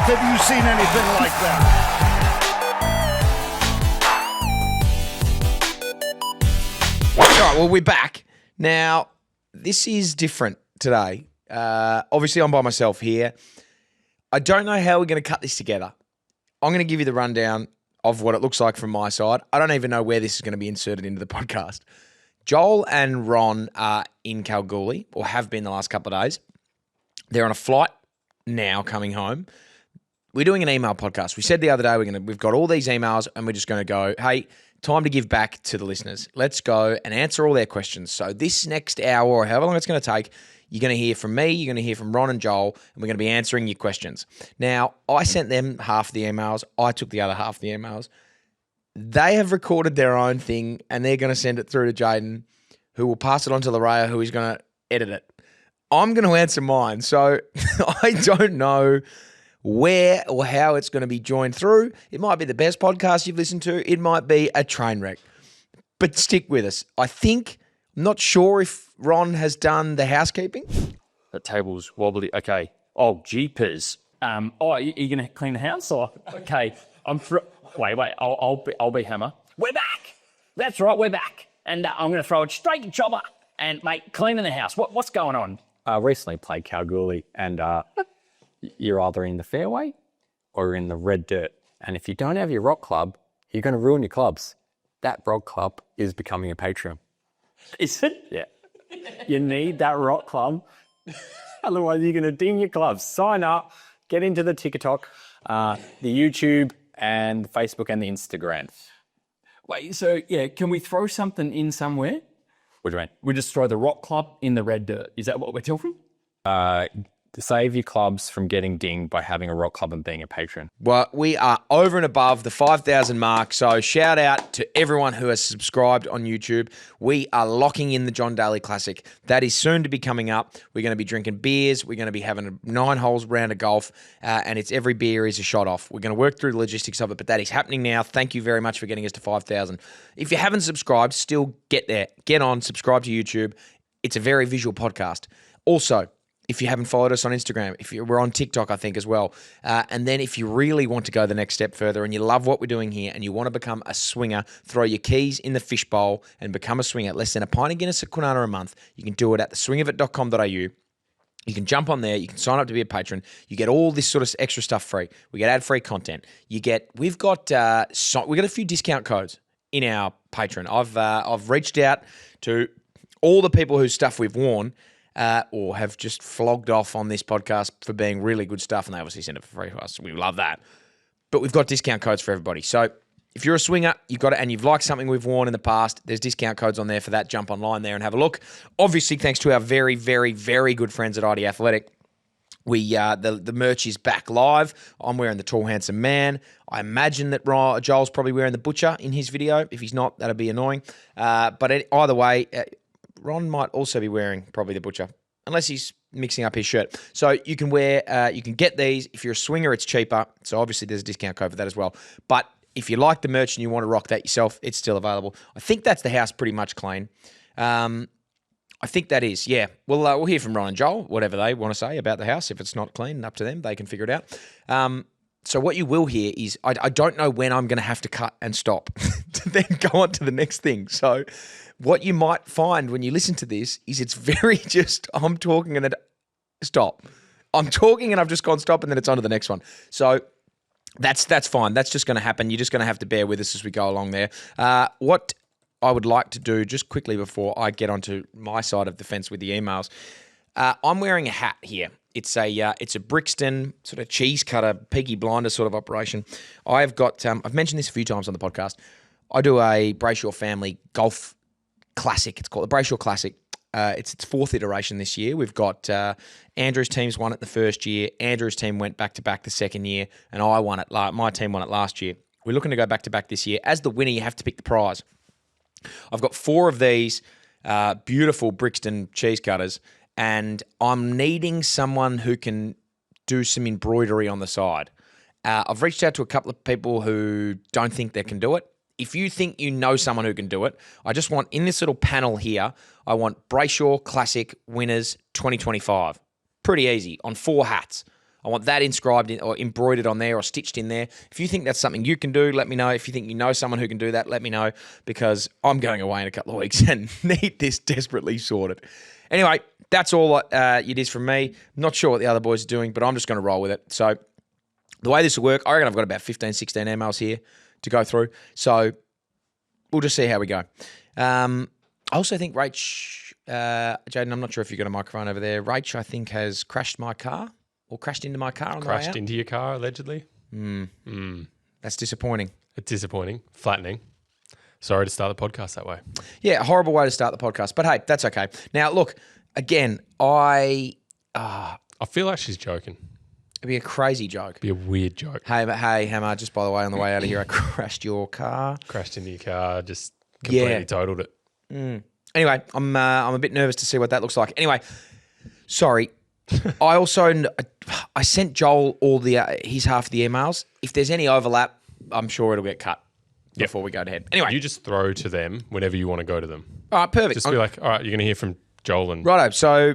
have you seen anything like that? All right, well, we're back. Now, this is different today. Obviously, I'm by myself here. I don't know how we're going to cut this together. I'm going to give you the rundown of what it looks like from my side. I don't even know where this is going to be inserted into the podcast. Joel and Ron are in Kalgoorlie, or have been the last couple of days. They're on a flight now coming home. We're doing an email podcast. We said the other day we've got all these emails and we're just going to go, hey, time to give back to the listeners. Let's go and answer all their questions. So this next hour or however long it's going to take, you're going to hear from me, you're going to hear from Ron and Joel, and we're going to be answering your questions. Now, I sent them half the emails. I took the other half the emails. They have recorded their own thing, and they're going to send it through to Jaden, who will pass it on to Larea, who is going to edit it. I'm going to answer mine, so I don't know where or how it's going to be joined through. It might be the best podcast you've listened to. It might be a train wreck. But stick with us. I'm not sure if Ron has done the housekeeping. That table's wobbly. Okay. Oh, jeepers. Are you going to clean the house? Or okay. Wait. I'll be Hammer. We're back. That's right. We're back. And I'm going to throw it straight to Chopper. And mate, cleaning the house. What's going on? Recently played Kalgoorlie, and you're either in the fairway or you're in the red dirt. And if you don't have your rock club, you're going to ruin your clubs. That rock club is becoming a Patreon. Is it? Yeah. You need that rock club. Otherwise, you're going to ding your clubs. Sign up, get into the TikTok, the YouTube, and the Facebook and the Instagram. Wait, so yeah, can we throw something in somewhere? What do you mean? We just throw the rock club in the red dirt. Is that what we're talking? To save your clubs from getting dinged by having a rock club and being a patron. Well, we are over and above the 5,000 mark, so shout out to everyone who has subscribed on YouTube. We are locking in the John Daly Classic. That is soon to be coming up. We're going to be drinking beers. We're going to be having a 9 holes round of golf, and it's every beer is a shot off. We're going to work through the logistics of it, but that is happening now. Thank you very much for getting us to 5,000. If you haven't subscribed, still get there. Get on, subscribe to YouTube. It's a very visual podcast. Also, if you haven't followed us on Instagram, we're on TikTok, I think, as well. And then if you really want to go the next step further and you love what we're doing here and you want to become a swinger, throw your keys in the fishbowl and become a swinger. Less than a pint of Guinness at Kwinana a month. You can do it at theswingofit.com.au. You can jump on there. You can sign up to be a patron. You get all this sort of extra stuff free. We get ad-free content. We've got a few discount codes in our patron. I've reached out to all the people whose stuff we've worn, or have just flogged off on this podcast for being really good stuff, and they obviously send it for free to us. We love that. But we've got discount codes for everybody. So if you're a swinger, you've got it, and you've liked something we've worn in the past, there's discount codes on there for that. Jump online there and have a look. Obviously, thanks to our very, very, very good friends at ID Athletic, the merch is back live. I'm wearing the Tall Handsome Man. I imagine that Joel's probably wearing the Butcher in his video. If he's not, that'll be annoying. But either way, Ron might also be wearing probably the Butcher, unless he's mixing up his shirt. So you can you can get these. If you're a swinger, it's cheaper. So obviously there's a discount code for that as well. But if you like the merch and you want to rock that yourself, it's still available. I think that's the house pretty much clean. I think that is, yeah. We'll hear from Ron and Joel, whatever they want to say about the house. If it's not clean, up to them. They can figure it out. So what you will hear is, I don't know when I'm going to have to cut and stop to then go on to the next thing. So what you might find when you listen to this is it's very just, I'm talking and then stop. I'm talking and I've just gone stop and then it's on to the next one. So that's fine. That's just going to happen. You're just going to have to bear with us as we go along there. What I would like to do just quickly before I get onto my side of the fence with the emails, I'm wearing a hat here. It's a Brixton sort of cheese cutter, Peaky Blinders sort of operation. I've got, I've mentioned this a few times on the podcast. I do a Brayshaw family golf classic. It's called the Brayshaw Classic. It's its 4th iteration this year. We've got Andrew's team's won it the first year. Andrew's team went back-to-back the second year, and I won it. My team won it last year. We're looking to go back-to-back this year. As the winner, you have to pick the prize. I've got 4 of these beautiful Brixton cheese cutters, and I'm needing someone who can do some embroidery on the side. I've reached out to a couple of people who don't think they can do it. If you think you know someone who can do it, I just want, in this little panel here, I want Brayshaw Classic Winners 2025. Pretty easy, on 4 hats. I want that inscribed in, or embroidered on there or stitched in there. If you think that's something you can do, let me know. If you think you know someone who can do that, let me know, because I'm going away in a couple of weeks and need this desperately sorted. Anyway, that's all it is from me. Not sure what the other boys are doing, but I'm just going to roll with it. So the way this will work, I reckon I've got about 15, 16 emails here to go through. So we'll just see how we go. I also think Rach, Jaden, I'm not sure if you've got a microphone over there. Rach, I think, has crashed my car or crashed into my car on the way out. Crashed into your car, allegedly. That's disappointing. It's disappointing. Flattening. Sorry to start the podcast that way. Yeah, a horrible way to start the podcast. But hey, that's okay. Now, look, again, I feel like she's joking. it'd be a crazy joke. Be a weird joke. Hey, Hammer, just by the way, on the way out of here, I crashed your car. Crashed into your car, just completely totaled it. Anyway, I'm a bit nervous to see what that looks like. Anyway, sorry. I sent Joel all his half of the emails. If there's any overlap, I'm sure it'll get cut before we go to head. Anyway, You just throw to them whenever you want to go to them. all right, perfect. Just be like, all right, you're going to hear from Joel and... Righto. So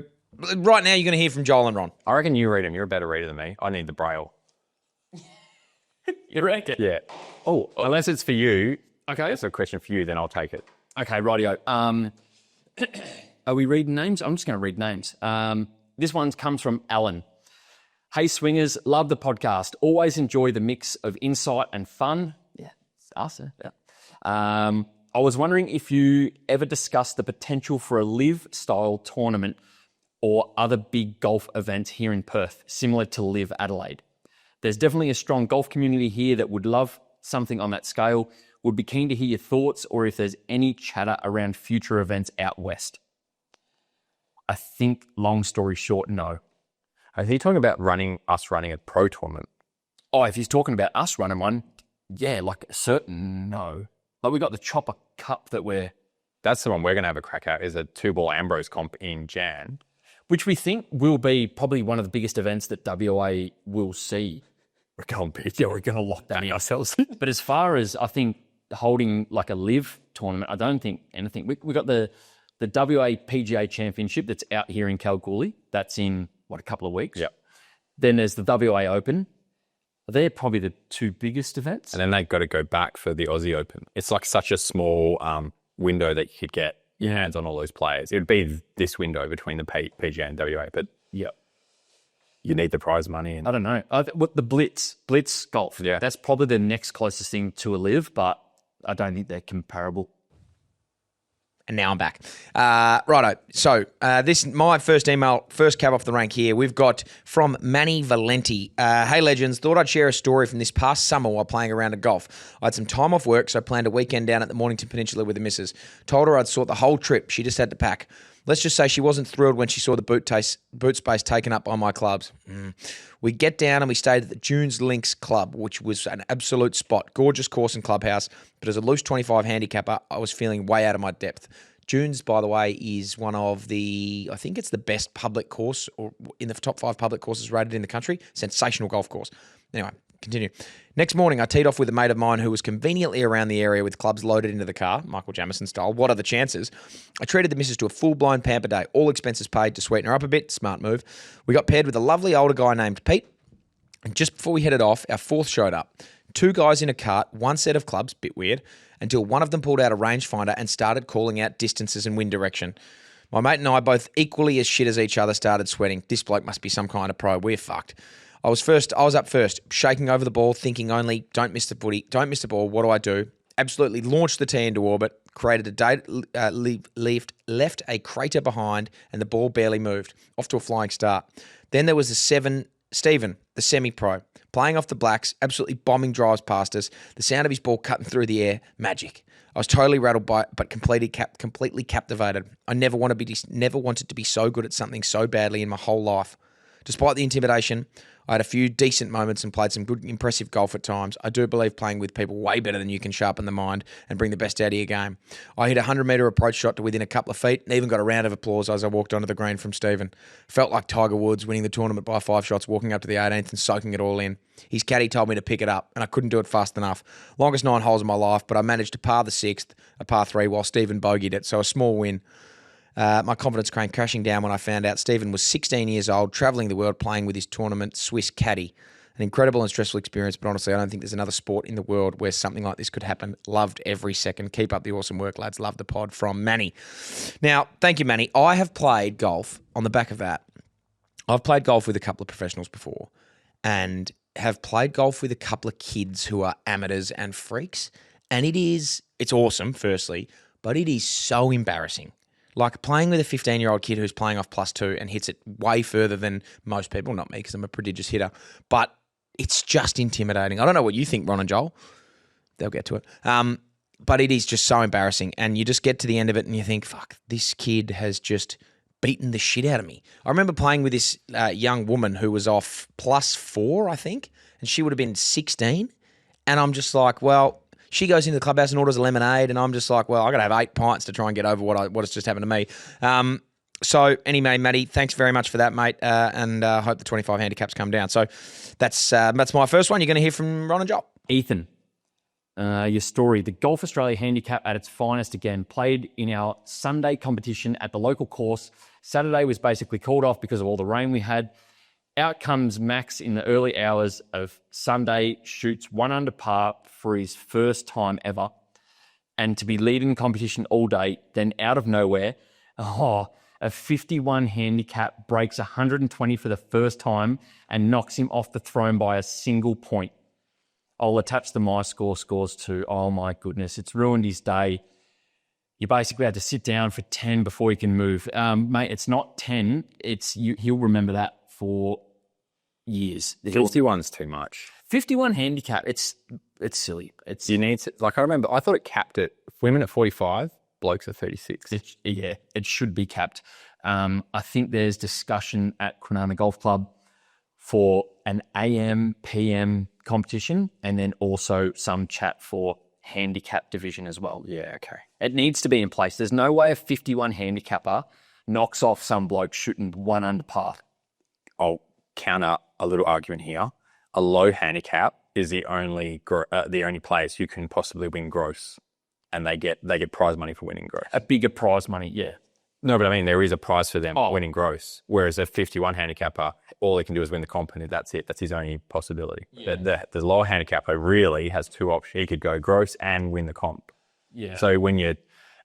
right now you're going to hear from Joel and Ron. I reckon you read them. You're a better reader than me. I need the braille. You reckon? Yeah. Oh, unless it's for you. Okay. It's a question for you, then I'll take it. Okay, rightio. Are we reading names? I'm just going to read names. This one comes from Alan. Hey, swingers, love the podcast. Always enjoy the mix of insight and fun. Yeah, it's us. Yeah. I was wondering if you ever discussed the potential for a live-style tournament or other big golf events here in Perth, similar to Live Adelaide. There's definitely a strong golf community here that would love something on that scale. Would be keen to hear your thoughts or if there's any chatter around future events out west. I think, long story short, no. Is he talking about us running a pro tournament? Oh, if he's talking about us running one, yeah, like certain no. Like we got the Chopper Cup that That's the one we're going to have a crack at, is a 2-ball Ambrose comp in Jan. which we think will be probably one of the biggest events that WA will see. We're going big. Yeah, we're going to lock down ourselves. But as far as I think holding like a live tournament, I don't think anything. We got the WA PGA Championship that's out here in Kalgoorlie. That's in, a couple of weeks? Yep. Then there's the WA Open. They're probably the two biggest events. And then they've got to go back for the Aussie Open. It's like such a small window that you could get your hands on all those players. It would be this window between the PGA and WA, but Yep. you need the prize money. And I don't know. The Blitz golf. Yeah. That's probably the next closest thing to a live, but I don't think they're comparable. And now I'm back. Righto. So this my first email, first cab off the rank here. We've got from Manny Valenti. Hey, legends. Thought I'd share a story from this past summer while playing around at golf. I had some time off work, so I planned a weekend down at the Mornington Peninsula with the missus. Told her I'd sort the whole trip. She just had to pack. Let's just say she wasn't thrilled when she saw the boot space taken up by my clubs. We get down and we stayed at the Dunes Links Club, which was an absolute spot. Gorgeous course and clubhouse, but as a loose 25 handicapper, I was feeling way out of my depth. Dunes, by the way, is one of I think it's the best public course, or in the top 5 public courses rated in the country. Sensational golf course. Anyway, continue. Next morning, I teed off with a mate of mine who was conveniently around the area with clubs loaded into the car, Michael Jamison style. What are the chances? I treated the missus to a full-blown pamper day, all expenses paid to sweeten her up a bit. Smart move. We got paired with a lovely older guy named Pete. And just before we headed off, our fourth showed up. 2 guys in a cart, 1 set of clubs, bit weird, until one of them pulled out a rangefinder and started calling out distances and wind direction. My mate and I, both equally as shit as each other, started sweating. This bloke must be some kind of pro. We're fucked. I was up first, shaking over the ball, thinking only, don't miss the footy, don't miss the ball, what do I do? Absolutely launched the tee into orbit, created a date, left a crater behind, and the ball barely moved. Off to a flying start. Then there was Stephen, the semi-pro, playing off the blacks, absolutely bombing drives past us. The sound of his ball cutting through the air, magic. I was totally rattled by it, but completely captivated. I never wanted to be so good at something so badly in my whole life. Despite the intimidation, I had a few decent moments and played some good, impressive golf at times. I do believe playing with people way better than you can sharpen the mind and bring the best out of your game. I hit a 100-metre approach shot to within a couple of feet and even got a round of applause as I walked onto the green from Stephen. Felt like Tiger Woods winning the tournament by 5 shots, walking up to the 18th and soaking it all in. His caddy told me to pick it up, and I couldn't do it fast enough. Longest 9 holes of my life, but I managed to par the 6th, a par 3, while Stephen bogeyed it, so a small win. My confidence came crashing down when I found out Stephen was 16 years old, travelling the world playing with his tournament Swiss caddy. An incredible and stressful experience, but honestly, I don't think there's another sport in the world where something like this could happen. Loved every second. Keep up the awesome work, lads. Love the pod, from Manny. Now, thank you, Manny. I have played golf on the back of that. I've played golf with a couple of professionals before and have played golf with a couple of kids who are amateurs and freaks. And it's awesome, firstly, but it is so embarrassing. Like playing with a 15-year-old kid who's playing off +2 and hits it way further than most people, not me because I'm a prodigious hitter, but it's just intimidating. I don't know what you think, Ron and Joel. They'll get to it. But it is just so embarrassing. And you just get to the end of it and you think, fuck, this kid has just beaten the shit out of me. I remember playing with this young woman who was off +4, I think, and she would have been 16. And I'm just like, well, she goes into the clubhouse and orders a lemonade, and I'm just like, well, I got to have 8 pints to try and get over what has just happened to me. So anyway, Matty, thanks very much for that, mate, and hope the 25 handicaps come down. So that's my first one. You're going to hear from Ron and Joel. Ethan, your story. The Golf Australia handicap at its finest again. Played in our Sunday competition at the local course. Saturday was basically called off because of all the rain we had. Out comes Max in the early hours of Sunday, shoots 1 under par for his first time ever. And to be leading the competition all day, then out of nowhere, a 51 handicap breaks 120 for the first time and knocks him off the throne by a single point. I'll attach the My Score scores too. Oh my goodness, it's ruined his day. You basically had to sit down for 10 before you can move. Mate, it's not 10. He'll remember that for years. 51's too much. 51 handicap, it's silly. You need to, I remember, I thought it capped at women at 45, blokes at 36. It should be capped. I think there's discussion at Kwinana Golf Club for an AM, PM competition, and then also some chat for handicap division as well. Yeah, okay. It needs to be in place. There's no way a 51 handicapper knocks off some bloke shooting 1 under par. I'll counter a little argument here. A low handicap is the only place who can possibly win gross, and they get prize money for winning gross. A bigger prize money, yeah. No, but I mean, there is a prize for them winning gross, whereas a 51 handicapper, all he can do is win the comp, and that's it. That's his only possibility. Yeah. The lower handicapper really has 2 options. He could go gross and win the comp. Yeah. So when you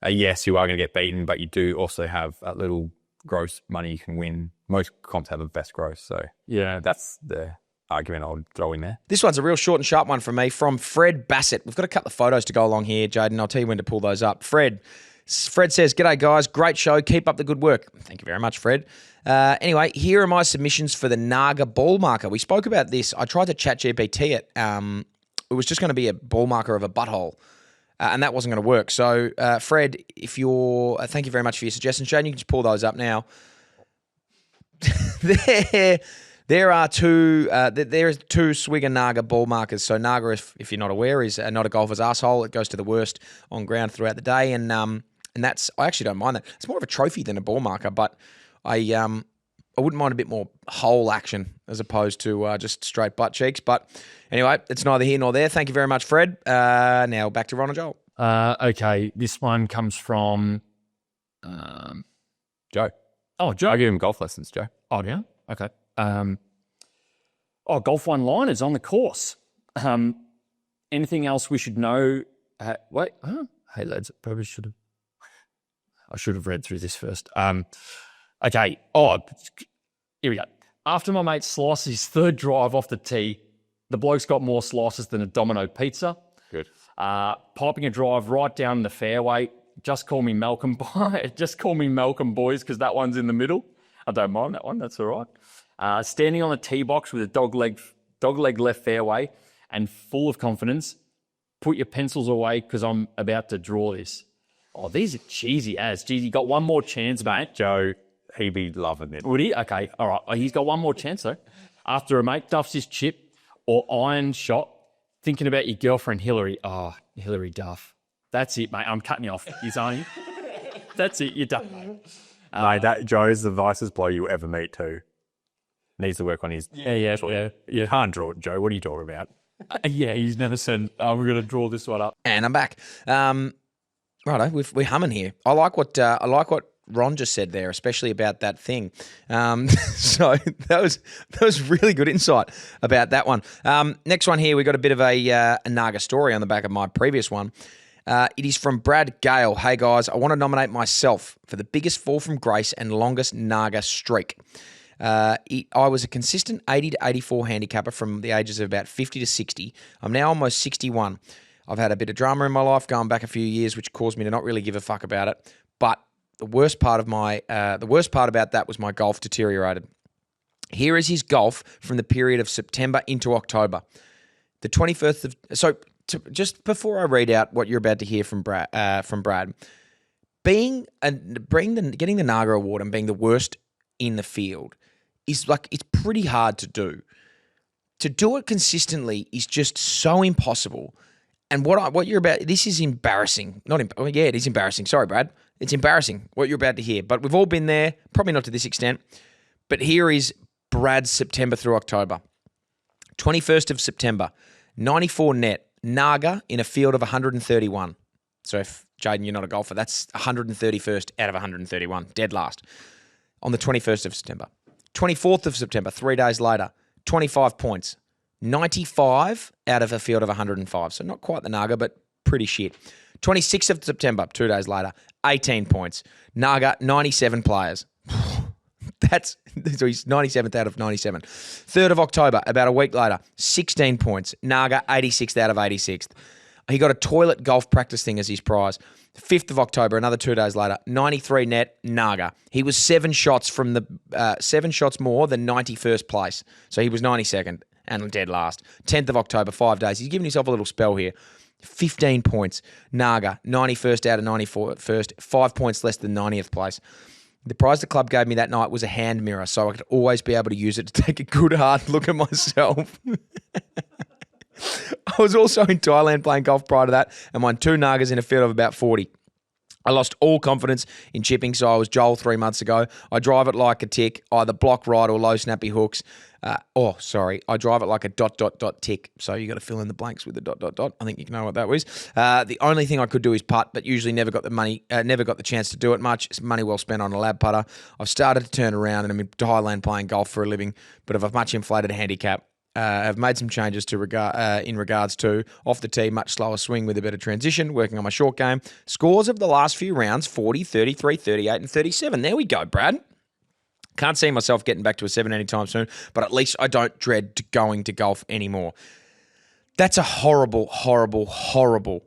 are going to get beaten, but you do also have a little gross money you can win. Most comps have a best gross. So yeah, that's the argument I'll throw in there. This one's a real short and sharp one from me, from Fred Bassett. We've got a couple of photos to go along here, Jaden. I'll tell you when to pull those up. Fred says, "G'day guys, great show. Keep up the good work." Thank you very much, Fred. Anyway, here are my submissions for the Naga ball marker. We spoke about this. I tried to chat GPT it. It was just going to be a ball marker of a butthole, and that wasn't going to work. So, Fred, if you're, thank you very much for your suggestion, Shane. You can just pull those up now. There are two Swigger Naga ball markers. So Naga, if you're not aware, is not a golfer's asshole. It goes to the worst on ground throughout the day, and that's, I actually don't mind that. It's more of a trophy than a ball marker, but I wouldn't mind a bit more hole action as opposed to just straight butt cheeks. But anyway, it's neither here nor there. Thank you very much, Fred. Now back to Ron and Joel. Okay, this one comes from Joe. Oh, Joe. I give him golf lessons, Joe. Oh, yeah? Okay. Golf One Line is on the course. Anything else we should know? Hey, lads, I should have read through this first. Okay. Here we go. After my mate slices his 3rd drive off the tee, the bloke's got more slices than a Domino pizza. Good. Piping a drive right down the fairway. Just call me Malcolm. Just call me Malcolm, boys, because that one's in the middle. I don't mind that one. That's all right. Standing on the tee box with a dog leg left fairway and full of confidence. Put your pencils away because I'm about to draw this. Oh, these are cheesy as. Geez, you got one more chance, mate. Joe, he'd be loving it. Would he? Okay, all right. He's got one more chance, though. After a mate duffs his chip or iron shot, thinking about your girlfriend, Hillary. Oh, Hillary Duff. That's it, mate. I'm cutting you off. He's on you. That's it. You're done. Mate, that Joe's the nicest bloke you'll ever meet too. Needs to work on his... Yeah. Can't draw it, Joe. What are you talking about? He's never said, we're going to draw this one up. And I'm back. Righto, we're humming here. I like what Ron just said there, especially about that thing. So that was really good insight about that one. Next one here, we got a bit of a Naga story on the back of my previous one. It is from Brad Gale. Hey guys, I want to nominate myself for the biggest fall from grace and longest Naga streak. I was a consistent 80 to 84 handicapper from the ages of about 50 to 60. I'm now almost 61. I've had a bit of drama in my life going back a few years, which caused me to not really give a fuck about it. But the worst part about that was my golf deteriorated. Here is his golf from the period of September into October. The 21st of just before I read out what you're about to hear from Brad, getting the Naga award and being the worst in the field is it's pretty hard to do. To do it consistently is just so impossible. And what you're about, this is embarrassing. It is embarrassing. Sorry, Brad. It's embarrassing what you're about to hear. But we've all been there, probably not to this extent. But here is Brad's September through October. 21st of September, 94 net, Naga in a field of 131. So if, Jaden, you're not a golfer, that's 131st out of 131, dead last. On the 21st of September. 24th of September, 3 days later, 25 points. 95 out of a field of 105. So not quite the Naga, but pretty shit. 26th of September, 2 days later, 18 points. Naga, 97 players. So he's 97th out of 97. 3rd of October, about a week later, 16 points. Naga, 86th out of 86th. He got a toilet golf practice thing as his prize. 5th of October, another 2 days later, 93 net, Naga. He was 7 shots more than 91st place. So he was 92nd and dead last. 10th of October, 5 days. He's giving himself a little spell here. 15 points. Naga, 91st out of 91st, 5 points less than 90th place. The prize the club gave me that night was a hand mirror, so I could always be able to use it to take a good hard look at myself. I was also in Thailand playing golf prior to that and won 2 Nagas in a field of about 40. I lost all confidence in chipping, so I was Joel 3 months ago. I drive it like a tick, either block right or low snappy hooks. I drive it like a ... tick. So you got to fill in the blanks with the ... I think you know what that was. The only thing I could do is putt, but usually never got the chance to do it much. It's money well spent on a lab putter. I've started to turn around and I'm in Thailand playing golf for a living, but I've a much inflated handicap. I've made some changes in regards to off the tee, much slower swing with a better transition, working on my short game. Scores of the last few rounds, 40, 33, 38, and 37. There we go, Brad. Can't see myself getting back to a 7 anytime soon, but at least I don't dread going to golf anymore. That's a horrible, horrible, horrible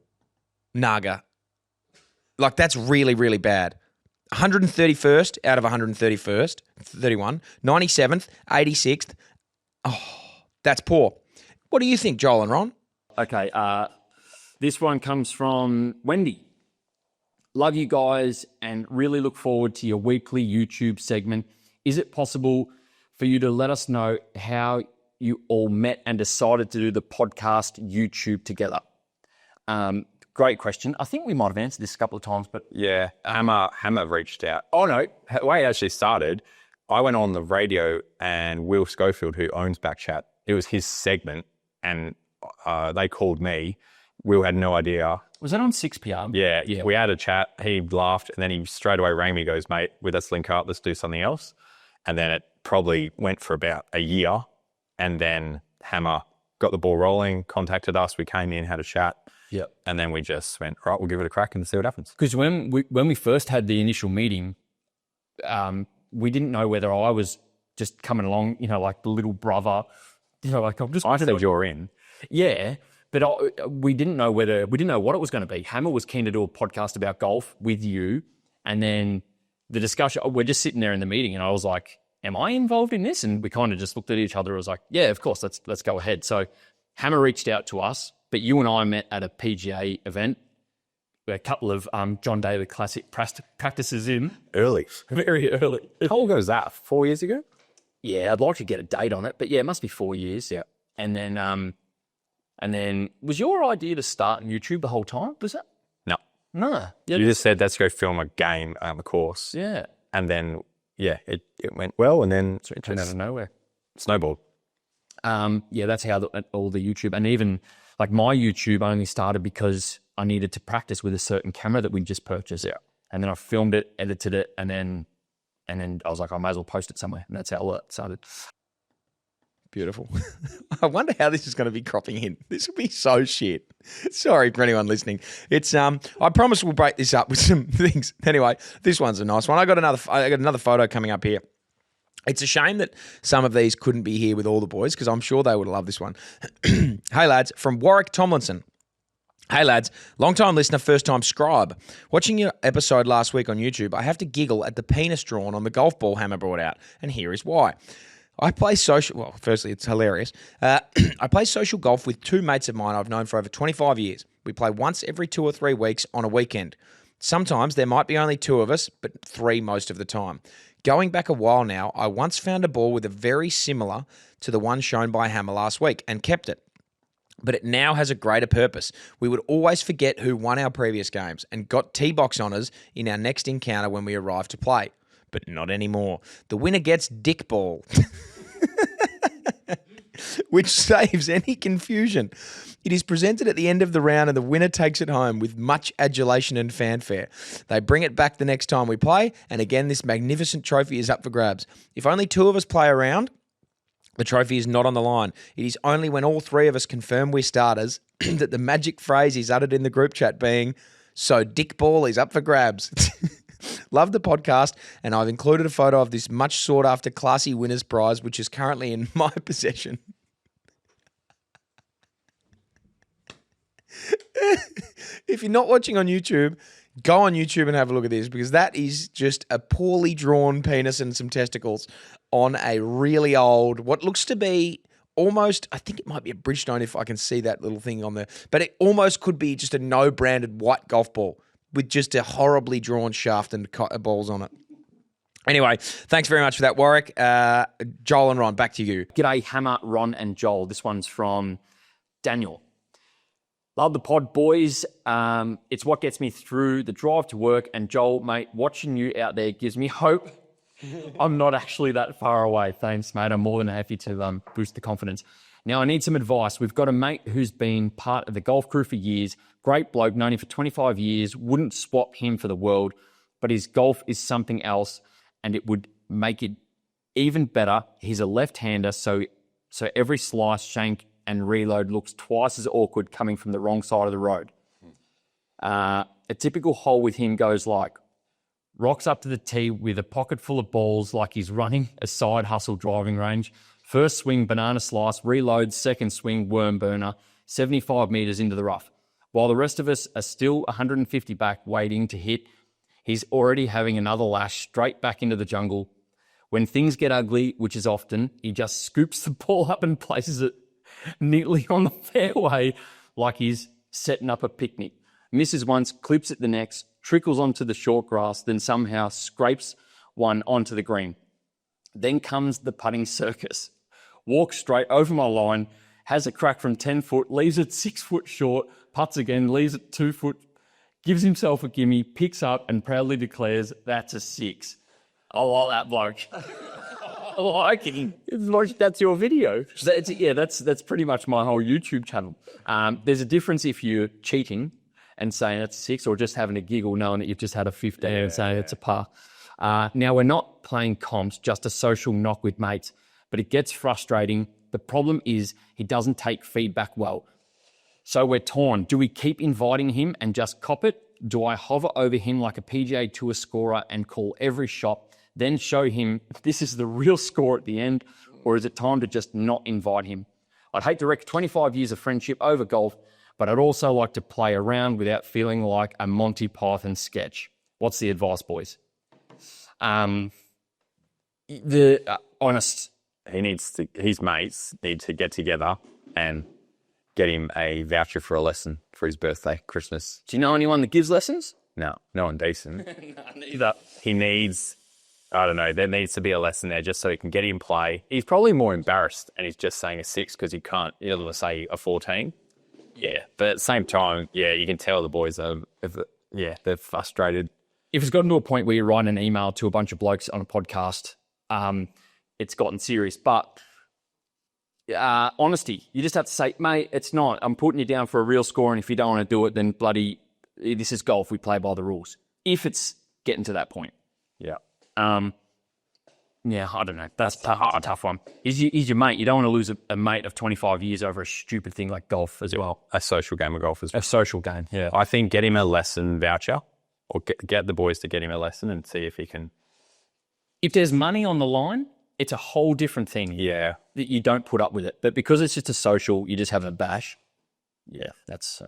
Naga. That's really, really bad. 131st out of 131st, 31, 97th, 86th. Oh, that's poor. What do you think, Joel and Ron? Okay, this one comes from Wendy. Love you guys and really look forward to your weekly YouTube segment. Is it possible for you to let us know how you all met and decided to do the podcast YouTube together? Great question. I think we might have answered this a couple of times, but... Yeah, Hammer reached out. Oh, no, the way it actually started, I went on the radio and Will Schofield, who owns BackChat, it was his segment and they called me. Will had no idea. Was that on 6pm? Yeah. We had a chat. He laughed and then he straight away rang me, goes, mate, let's link up, let's do something else. And then it probably went for about a year. And then Hammer got the ball rolling, contacted us. We came in, had a chat. Yep. And then we just went, right, we'll give it a crack and see what happens. Because when we first had the initial meeting, we didn't know whether I was just coming along, like the little brother, I'm just... I said you're in. Yeah, but we didn't know what it was going to be. Hammer was keen to do a podcast about golf with you, and then the discussion, we're just sitting there in the meeting and I was like, am I involved in this? And we kind of just looked at each other. I was like, yeah, of course, let's go ahead. So Hammer reached out to us, but you and I met at a PGA event. A couple of John Daly Classic practices in. Early. Very early. How old was that? 4 years ago? Yeah, I'd like to get a date on it, but yeah, it must be 4 years. Yeah. And then was your idea to start on YouTube the whole time? Was that? No. You just said, let's go film a game on the course. Yeah. And then, yeah, it went well and then it turned out of nowhere. Snowballed. Yeah, that's how all the YouTube, and even like my YouTube only started because I needed to practice with a certain camera that we just purchased. Yeah. And then I filmed it, edited it, and then I was like, I may as well post it somewhere. And that's how it started. Beautiful. I wonder how this is going to be cropping in. This will be so shit. Sorry for anyone listening. It's I promise we'll break this up with some things. Anyway, this one's a nice one. I got another photo coming up here. It's a shame that some of these couldn't be here with all the boys because I'm sure they would love this one. Hey lads, from Warwick Tomlinson. Hey lads, long-time listener, first-time scribe. Watching your episode last week on YouTube, I have to giggle at the penis drawn on the golf ball Hammer brought out, and here is why. I play social... Well, firstly, it's hilarious. I play social golf with two mates of mine I've known for over 25 years. We play once every 2 or 3 weeks on a weekend. Sometimes there might be only 2 of us, but 3 most of the time. Going back a while now, I once found a ball with a very similar to the one shown by Hammer last week and kept it. But it now has a greater purpose. We would always forget who won our previous games and got tee box honours in our next encounter when we arrived to play. But not anymore. The winner gets dick ball, which saves any confusion. It is presented at the end of the round and the winner takes it home with much adulation and fanfare. They bring it back the next time we play, and again, this magnificent trophy is up for grabs. If only 2 of us play around, the trophy is not on the line. It is only when all 3 of us confirm we're starters that the magic phrase is uttered in the group chat being, so dick ball is up for grabs. Love the podcast, and I've included a photo of this much sought after classy winner's prize, which is currently in my possession. If you're not watching on YouTube, go on YouTube and have a look at this because that is just a poorly drawn penis and some testicles on a really old, what looks to be almost, I think it might be a Bridgestone if I can see that little thing on there, but it almost could be just a no-branded white golf ball with just a horribly drawn shaft and balls on it. Anyway, thanks very much for that, Warwick. Joel and Ron, back to you. G'day, Hammer, Ron, and Joel. This one's from Daniel. Love the pod, boys. It's what gets me through the drive to work. And Joel, mate, watching you out there gives me hope. I'm not actually that far away. Thanks, mate. I'm more than happy to boost the confidence. Now, I need some advice. We've got a mate who's been part of the golf crew for years. Great bloke, known him for 25 years. Wouldn't swap him for the world. But his golf is something else, and it would make it even better. He's a left-hander, so every slice, shank, and reload looks twice as awkward coming from the wrong side of the road. A typical hole with him goes like, rocks up to the tee with a pocket full of balls like he's running a side hustle driving range. First swing, banana slice, reload, second swing, worm burner, 75 metres into the rough. While the rest of us are still 150 back waiting to hit, he's already having another lash straight back into the jungle. When things get ugly, which is often, he just scoops the ball up and places it neatly on the fairway like he's setting up a picnic. Misses once, clips it the next, trickles onto the short grass, then somehow scrapes one onto the green. Then comes the putting circus. Walks straight over my line, has a crack from 10 foot, leaves it 6 foot short, putts again, leaves it 2 foot, gives himself a gimme, picks up and proudly declares, that's a 6. I like that bloke. I like him. That's your video. That's pretty much my whole YouTube channel. There's a difference if you're cheating and saying it's a 6 or just having a giggle knowing that you've just had a 15 and saying it's a par. Now, we're not playing comps, just a social knock with mates, but it gets frustrating. The problem is he doesn't take feedback well. So we're torn. Do we keep inviting him and just cop it? Do I hover over him like a PGA Tour scorer and call every shot, then show him this is the real score at the end, or is it time to just not invite him? I'd hate to wreck 25 years of friendship over golf, but I'd also like to play around without feeling like a Monty Python sketch. What's the advice, boys? His mates need to get together and get him a voucher for a lesson for his birthday, Christmas. Do you know anyone that gives lessons? No one decent. No, neither. He needs, I don't know, there needs to be a lesson there just so he can get him play. He's probably more embarrassed and he's just saying a 6 because he can't, he'll say a 14. Yeah, but at the same time, yeah, you can tell the boys are, they're frustrated. If it's gotten to a point where you write an email to a bunch of blokes on a podcast, it's gotten serious. But honesty, you just have to say, mate, it's not. I'm putting you down for a real score, and if you don't want to do it, then bloody, this is golf. We play by the rules. If it's getting to that point. Yeah. Yeah, I don't know. That's a tough one. He's your mate. You don't want to lose a mate of 25 years over a stupid thing like golf as well. A social game of golf as well. A social game, yeah. I think get him a lesson voucher, or get the boys to get him a lesson and see if he can. If there's money on the line, it's a whole different thing. Yeah. That you don't put up with it. But because it's just a social, you just have a bash. Yeah, that's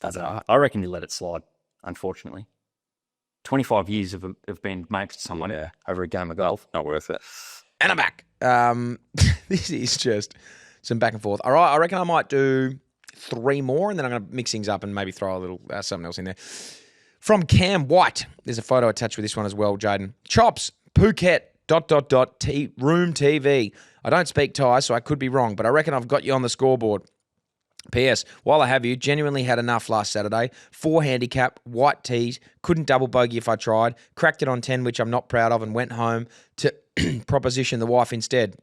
I reckon you let it slide, unfortunately. 25 years of being mates with someone over a game of golf. Not worth it. And I'm back. This is just some back and forth. All right, I reckon I might do 3 more, and then I'm going to mix things up and maybe throw a little something else in there. From Cam White, there's a photo attached with this one as well, Jaden. Chops, Phuket, ... room TV. I don't speak Thai, so I could be wrong, but I reckon I've got you on the scoreboard. P.S. While I have you, genuinely had enough last Saturday. 4 handicap, white tees, couldn't double bogey if I tried. Cracked it on 10, which I'm not proud of, and went home to proposition the wife instead.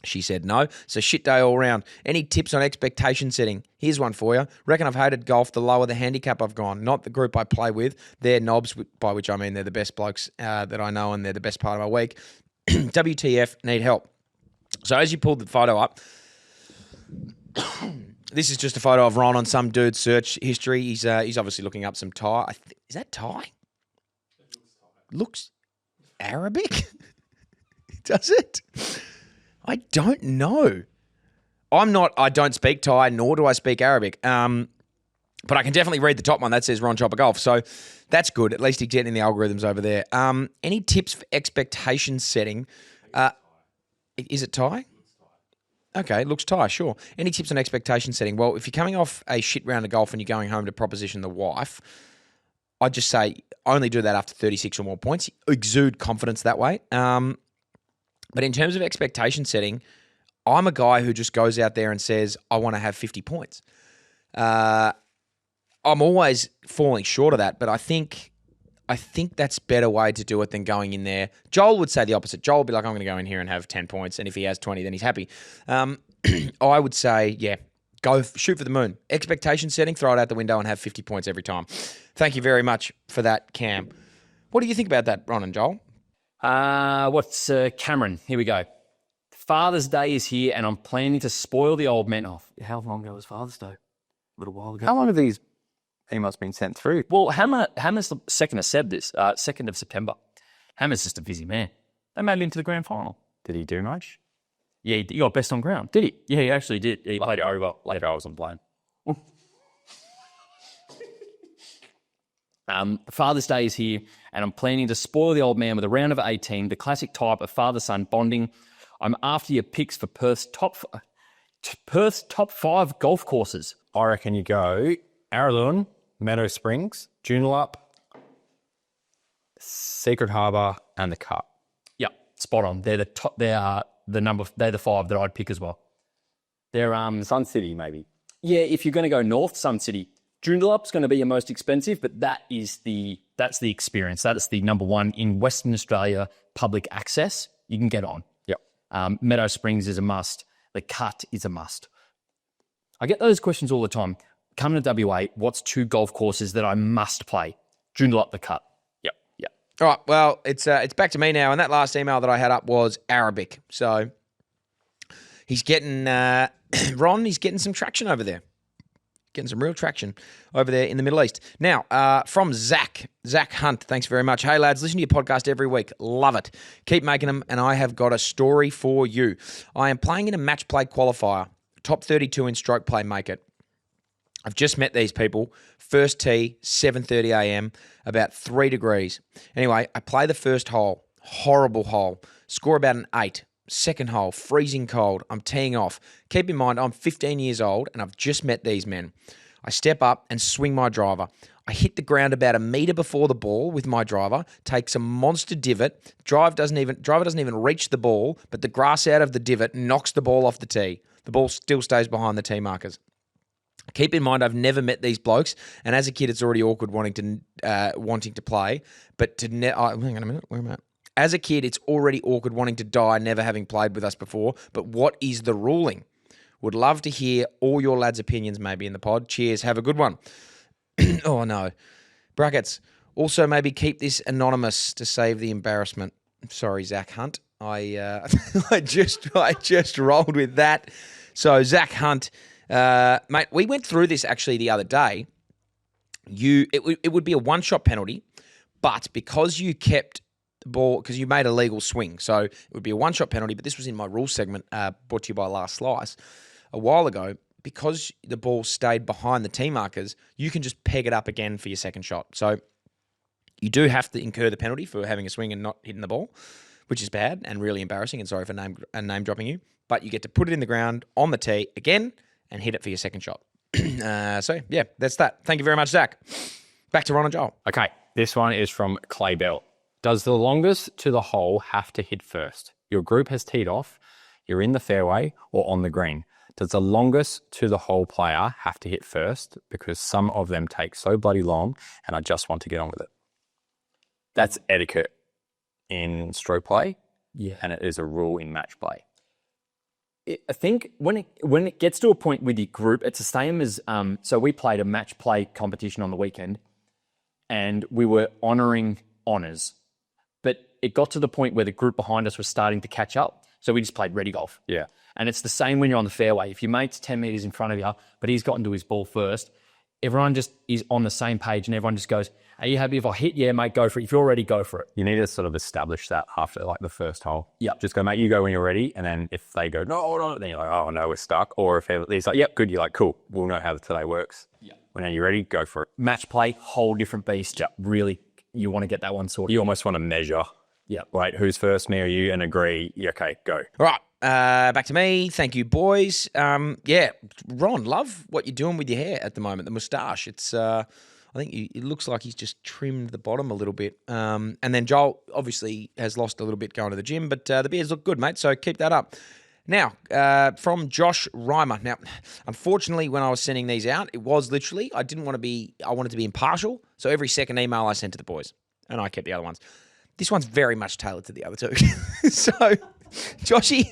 She said no, so shit day all round. Any tips on expectation setting? Here's one for you. Reckon I've hated golf the lower the handicap I've gone. Not the group I play with. They're knobs, by which I mean they're the best blokes that I know, and they're the best part of my week. WTF, need help. So as you pulled the photo up... This is just a photo of Ron on some dude's search history. He's obviously looking up some Thai. Is that Thai? Looks Arabic? Does it? I don't know. I don't speak Thai, nor do I speak Arabic. But I can definitely read the top one. That says Ron Chopper Golf. So that's good. At least he's getting the algorithms over there. Any tips for expectation setting? Is it Thai? Okay, looks Thai, sure. Any tips on expectation setting? Well, if you're coming off a shit round of golf and you're going home to proposition the wife, I'd just say only do that after 36 or more points. Exude confidence that way. But in terms of expectation setting, I'm a guy who just goes out there and says, I want to have 50 points. I'm always falling short of that, but I think that's a better way to do it than going in there. Joel would say the opposite. Joel would be like, I'm going to go in here and have 10 points, and if he has 20, then he's happy. I would say, go shoot for the moon. Expectation setting, throw it out the window and have 50 points every time. Thank you very much for that, Cam. What do you think about that, Ron and Joel? What's Cameron? Here we go. Father's Day is here, and I'm planning to spoil the old man off. How long ago was Father's Day? A little while ago. How long have these emails been sent through? Well, Hammer's the 2nd of September. Hammer's just a busy man. They made it into the grand final. Did he do much? Yeah, he got best on ground. Did he? Yeah, he actually did. He played it over. Later, I was on blame. Father's Day is here, and I'm planning to spoil the old man with a round of 18, the classic type of father-son bonding. I'm after your picks for Perth's top 5 golf courses. I reckon you go Araluen, Meadow Springs, Joondalup, Secret Harbour, and the Cut. Yep, spot on. They're the top. They're the 5 that I'd pick as well. They're Sun City, maybe. Yeah, if you're going to go north, Sun City. Joondalup's going to be your most expensive, but that's the experience. That is the number 1 in Western Australia public access. You can get on. Yep. Meadow Springs is a must. The Cut is a must. I get those questions all the time. Coming to WA, what's 2 golf courses that I must play? Joondalup, the Cut. Yep. All right, well, it's back to me now, and that last email that I had up was Arabic. So he's getting, Ron, he's getting some traction over there. Getting some real traction over there in the Middle East. Now, from Zach Hunt, thanks very much. Hey, lads, listen to your podcast every week. Love it. Keep making them, and I have got a story for you. I am playing in a match play qualifier. Top 32 in stroke play make it. I've just met these people. First tee, 7:30 a.m., about 3 degrees. Anyway, I play the first hole. Horrible hole. Score about an 8. Second hole, freezing cold. I'm teeing off. Keep in mind, I'm 15 years old and I've just met these men. I step up and swing my driver. I hit the ground about a metre before the ball with my driver, takes a monster divot. Driver doesn't even reach the ball, but the grass out of the divot knocks the ball off the tee. The ball still stays behind the tee markers. Keep in mind, I've never met these blokes, and as a kid, it's already awkward wanting to play. But hang on a minute, where am I? As a kid, it's already awkward wanting to die, never having played with us before. But what is the ruling? Would love to hear all your lads' opinions maybe in the pod. Cheers. Have a good one. Oh, no. Brackets. Also, maybe keep this anonymous to save the embarrassment. Sorry, Zach Hunt. I just rolled with that. So Zach Hunt, mate, we went through this actually the other day. It would be a one-shot penalty, but because you kept the ball, because you made a legal swing, so it would be a one-shot penalty. But this was in my rules segment, brought to you by Last Slice a while ago. Because the ball stayed behind the tee markers, you can just peg it up again for your second shot. So you do have to incur the penalty for having a swing and not hitting the ball, which is bad and really embarrassing. And sorry for name dropping you, but you get to put it in the ground on the tee again and hit it for your second shot. So yeah, that's that. Thank you very much, Zach. Back to Ron and Joel. Okay, this one is from Clay Bell. Does the longest to the hole have to hit first? Your group has teed off, you're in the fairway or on the green. Does the longest to the hole player have to hit first? Because some of them take so bloody long and I just want to get on with it. That's etiquette in stroke play, and it is a rule in match play. I think when it gets to a point with your group, it's the same as so we played a match play competition on the weekend, and we were honouring honours, but it got to the point where the group behind us was starting to catch up, so we just played ready golf. Yeah. And it's the same when you're on the fairway. If your mate's 10 metres in front of you, but he's gotten to his ball first, everyone just is on the same page and everyone just goes, are you happy if I hit? Yeah, mate, go for it. If you're ready, go for it. You need to sort of establish that after like the first hole. Yeah. Just go, mate, you go when you're ready. And then if they go, no, then you're like, oh, no, we're stuck. Or if he's like, yep, good, you're like, cool, we'll know how today works. Yeah. When you're ready, go for it. Match play, whole different beast. Yeah. Really, you want to get that one sorted. You almost want to measure. Yeah. Right, who's first, me or you, and agree, yeah, okay, go. All right. Back to me. Thank you, boys. Yeah, Ron, love what you're doing with your hair at the moment. The moustache. It's, I think it looks like he's just trimmed the bottom a little bit. And then Joel obviously has lost a little bit going to the gym, but the beards look good, mate. So keep that up. Now, from Josh Reimer. Now, unfortunately, when I was sending these out, it was literally, I wanted to be impartial. So every second email I sent to the boys, and I kept the other ones. This one's very much tailored to the other two. So, Joshy,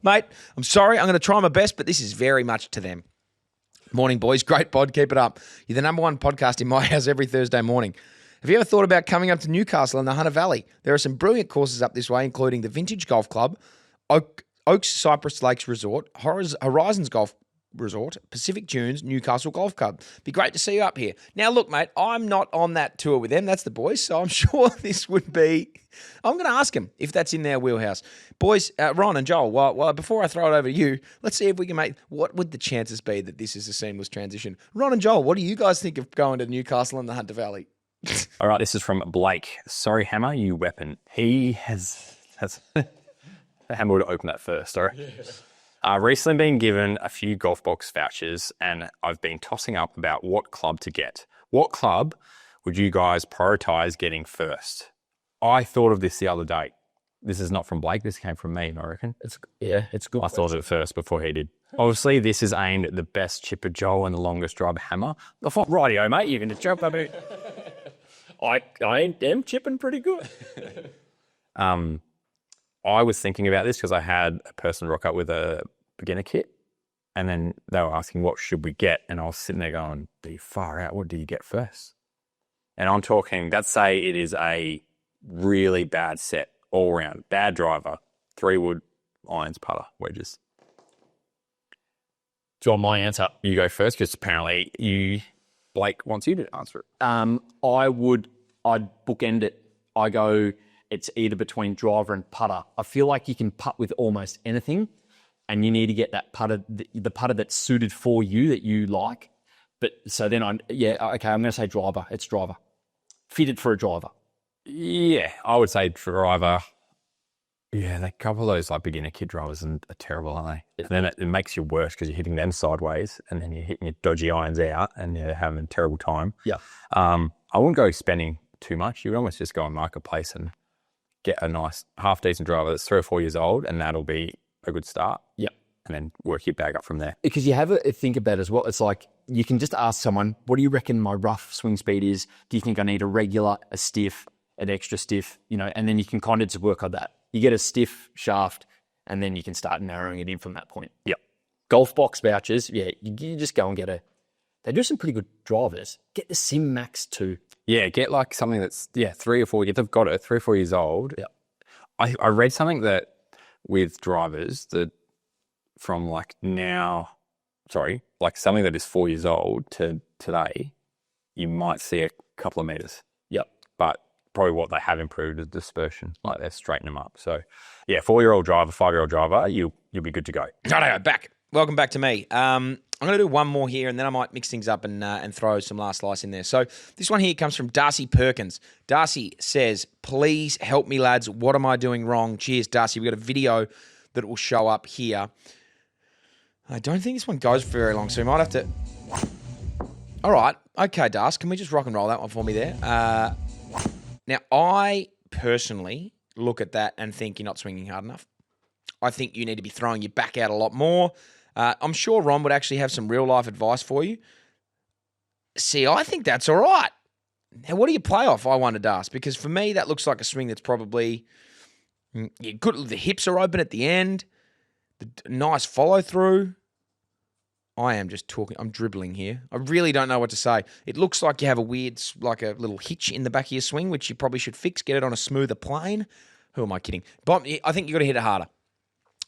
mate, I'm sorry. I'm going to try my best, but this is very much to them. Morning, boys. Great pod. Keep it up. You're the number one podcast in my house every Thursday morning. Have you ever thought about coming up to Newcastle in the Hunter Valley? There are some brilliant courses up this way, including the Vintage Golf Club, Oaks Cypress Lakes Resort, Horizons Golf Resort, Pacific Dunes, Newcastle Golf Club. Be great to see you up here. Now, look, mate, I'm not on that tour with them. That's the boys. So I'm sure this would be... I'm going to ask them if that's in their wheelhouse. Boys, Ron and Joel, well, before I throw it over to you, let's see if we can make... What would the chances be that this is a seamless transition? Ron and Joel, what do you guys think of going to Newcastle and the Hunter Valley? All right, this is from Blake. Sorry, Hammer, you weapon. He has the Hammer would open that first, all right? Recently been given a few golf box vouchers and I've been tossing up about what club to get. What club would you guys prioritise getting first? I thought of this the other day. This is not from Blake. This came from me, I reckon. It's good. I thought of it first before he did. Obviously, this is aimed at the best chipper Joel and the longest driver Hammer. I thought, rightio, mate, you're going to jump up it. I am chipping pretty good. I was thinking about this because I had a person rock up with a beginner kit and then they were asking, what should we get? And I was sitting there going, be far out. What do you get first? And I'm talking, let's say it is a really bad set all round, bad driver, 3-wood irons, putter, wedges. Do you want my answer? You go first because apparently Blake wants you to answer it. I'd bookend it. I go, it's either between driver and putter. I feel like you can putt with almost anything and you need to get that putter, the putter that's suited for you that you like. But so then I'm going to say driver. It's driver. Fitted for a driver. Yeah, I would say driver. Yeah, a couple of those like beginner kid drivers are terrible, aren't they? And then it makes you worse because you're hitting them sideways and then you're hitting your dodgy irons out and you're having a terrible time. Yeah. I wouldn't go spending too much. You would almost just go on marketplace and get a nice half-decent driver that's 3 or 4 years old and that'll be a good start. Yeah. And then work your bag up from there. Because you have a think about it as well. It's like you can just ask someone, what do you reckon my rough swing speed is? Do you think I need a regular, a stiff, an extra stiff? And then you can kind of just work on that. You get a stiff shaft and then you can start narrowing it in from that point. Yep. Golf box vouchers, you just go and get they do some pretty good drivers. Get the Sim Max 2. Yeah, get like something that's 3 or 4. If they've got it, 3 or 4 years old. Yeah. I read something that with drivers that from like something that is 4 years old to today, you might see a couple of meters. Yep. But probably what they have improved is dispersion. Like they've straightened them up. So yeah, 4-year-old driver, 5-year-old driver, you'll be good to go. Righto, back. Welcome back to me. I'm going to do one more here, and then I might mix things up and throw some last slice in there. So this one here comes from Darcy Perkins. Darcy says, please help me, lads. What am I doing wrong? Cheers, Darcy. We've got a video that will show up here. I don't think this one goes for very long, so we might have to... All right. Okay, Darcy, can we just rock and roll that one for me there? Now, I personally look at that and think you're not swinging hard enough. I think you need to be throwing your back out a lot more. I'm sure Ron would actually have some real-life advice for you. See, I think that's all right. Now, what do you play off, I wonder, Das? Because for me, that looks like a swing that's probably good. The hips are open at the end. The nice follow-through. I am just talking. I'm dribbling here. I really don't know what to say. It looks like you have a weird, like a little hitch in the back of your swing, which you probably should fix. Get it on a smoother plane. Who am I kidding? But I think you got to hit it harder.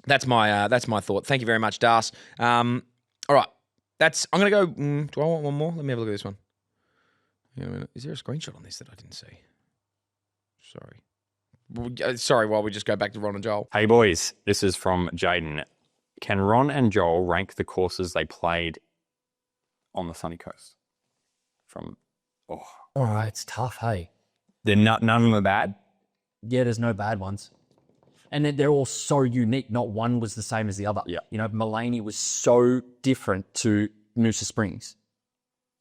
That's my thought. Thank you very much, Das. All right, I'm gonna go. Do I want one more? Let me have a look at this one. Is there a screenshot on this that I didn't see? Sorry. While we just go back to Ron and Joel. Hey boys, this is from Jaden. Can Ron and Joel rank the courses they played on the sunny coast? All right, it's tough, hey? None of them are bad? Yeah, there's no bad ones. And they're all so unique. Not one was the same as the other. Yeah. Mullany was so different to Noosa Springs.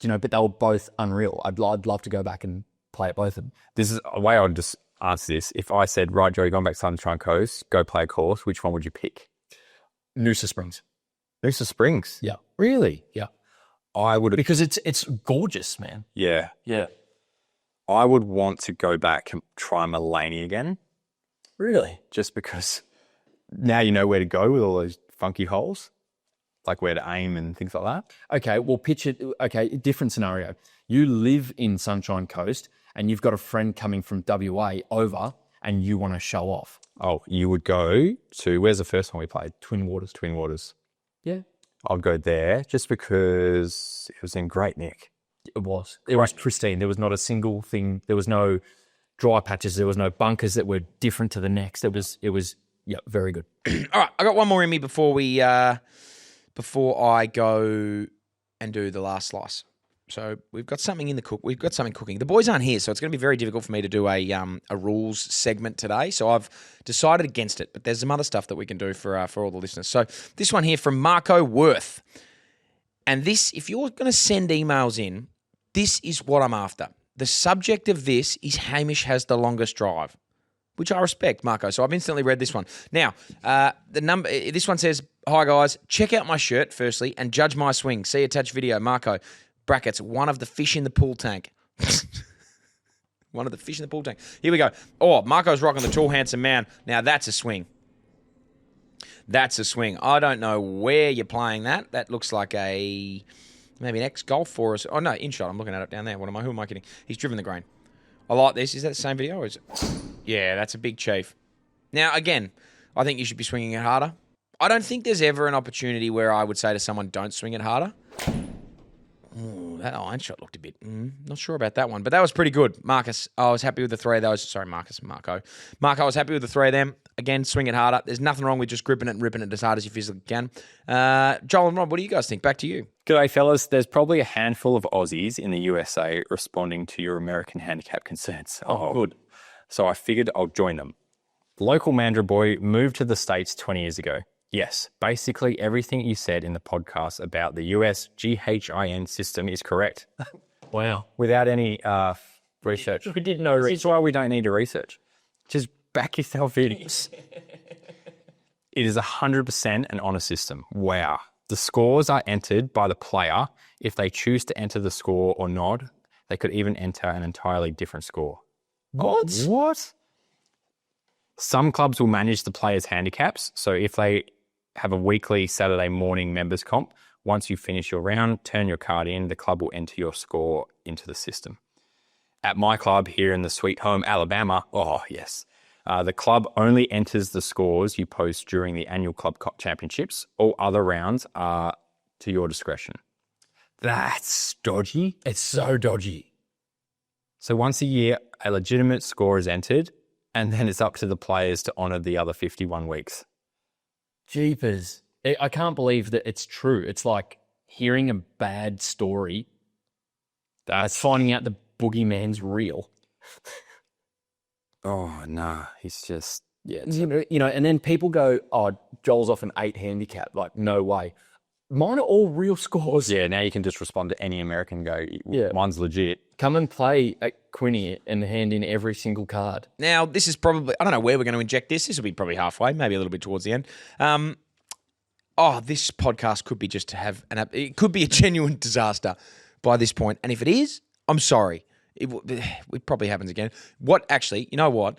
But they were both unreal. I'd love to go back and play at both of them. This is a way I would just answer this. If I said, right, Joe, you're going back to Sunshine Coast, go play a course, which one would you pick? Noosa Springs. Noosa Springs? Yeah. Really? Yeah. I would... Because it's gorgeous, man. Yeah. Yeah. I would want to go back and try Mullany again. Really? Just because now you know where to go with all those funky holes, like where to aim and things like that. Okay, well, picture, different scenario. You live in Sunshine Coast and you've got a friend coming from WA over and you want to show off. Oh, you would go to, where's the first one we played? Twin Waters. Twin Waters. Yeah. I'd go there just because it was in great nick. It was. It was pristine. There was not a single thing. There was no dry patches. There was no bunkers that were different to the next. It was very good. All right, I got one more in me before I go and do the last slice. So we've got something in the cook. We've got something cooking. The boys aren't here, so it's going to be very difficult for me to do a rules segment today. So I've decided against it. But there's some other stuff that we can do for all the listeners. So this one here from Marco Worth, and this, if you're going to send emails in, this is what I'm after. The subject of this is Hamish has the longest drive, which I respect, Marco. So I've instantly read this one. Now, this one says, hi, guys. Check out my shirt, firstly, and judge my swing. See attached video, Marco. Brackets, one of the fish in the pool tank. One of the fish in the pool tank. Here we go. Oh, Marco's rocking the tall, handsome man. Now, that's a swing. That's a swing. I don't know where you're playing that. That looks like maybe an ex-golf or us. Oh, no, InShot. I'm looking at it down there. Who am I kidding? He's driven the green. I like this. Is that the same video? Or is it? Yeah, that's a big chief. Now, again, I think you should be swinging it harder. I don't think there's ever an opportunity where I would say to someone, don't swing it harder. Ooh, that iron shot looked a bit... not sure about that one, but that was pretty good. Marcus, I was happy with the three of those. Sorry, Marco, I was happy with the three of them. Again, swing it harder. There's nothing wrong with just gripping it and ripping it as hard as you physically can. Joel and Rob, what do you guys think? Back to you. G'day, fellas. There's probably a handful of Aussies in the USA responding to your American handicap concerns. Oh, good. So I figured I'll join them. The local Mandurah boy moved to the States 20 years ago. Yes, basically everything you said in the podcast about the US GHIN system is correct. Wow. Without any research. We did no research. That's why we don't need to research. Just back yourself in. It is 100% an honour system. Wow. The scores are entered by the player. If they choose to enter the score or not, they could even enter an entirely different score. What? What? Some clubs will manage the players' handicaps. So if they have a weekly Saturday morning members comp, once you finish your round, turn your card in, the club will enter your score into the system. At my club here in the sweet home, Alabama, oh, yes. The club only enters the scores you post during the annual club championships. All other rounds are to your discretion. That's dodgy. It's so dodgy. So once a year, a legitimate score is entered, and then it's up to the players to honour the other 51 weeks. Jeepers. I can't believe that it's true. It's like hearing a bad story. That's finding out the boogeyman's real. Oh, nah, he's just... Yeah, And then people go, oh, Joel's off an 8 handicap. Like, no way. Mine are all real scores. yeah, now you can just respond to any American and go, Yeah. mine's legit. Come and play at Quinny and hand in every single card. Now, this is probably, I don't know where we're going to inject this. This will be probably halfway, maybe a little bit towards the end. This podcast could be just to have it could be a genuine disaster by this point. And if it is, I'm sorry. It probably happens again. You know what?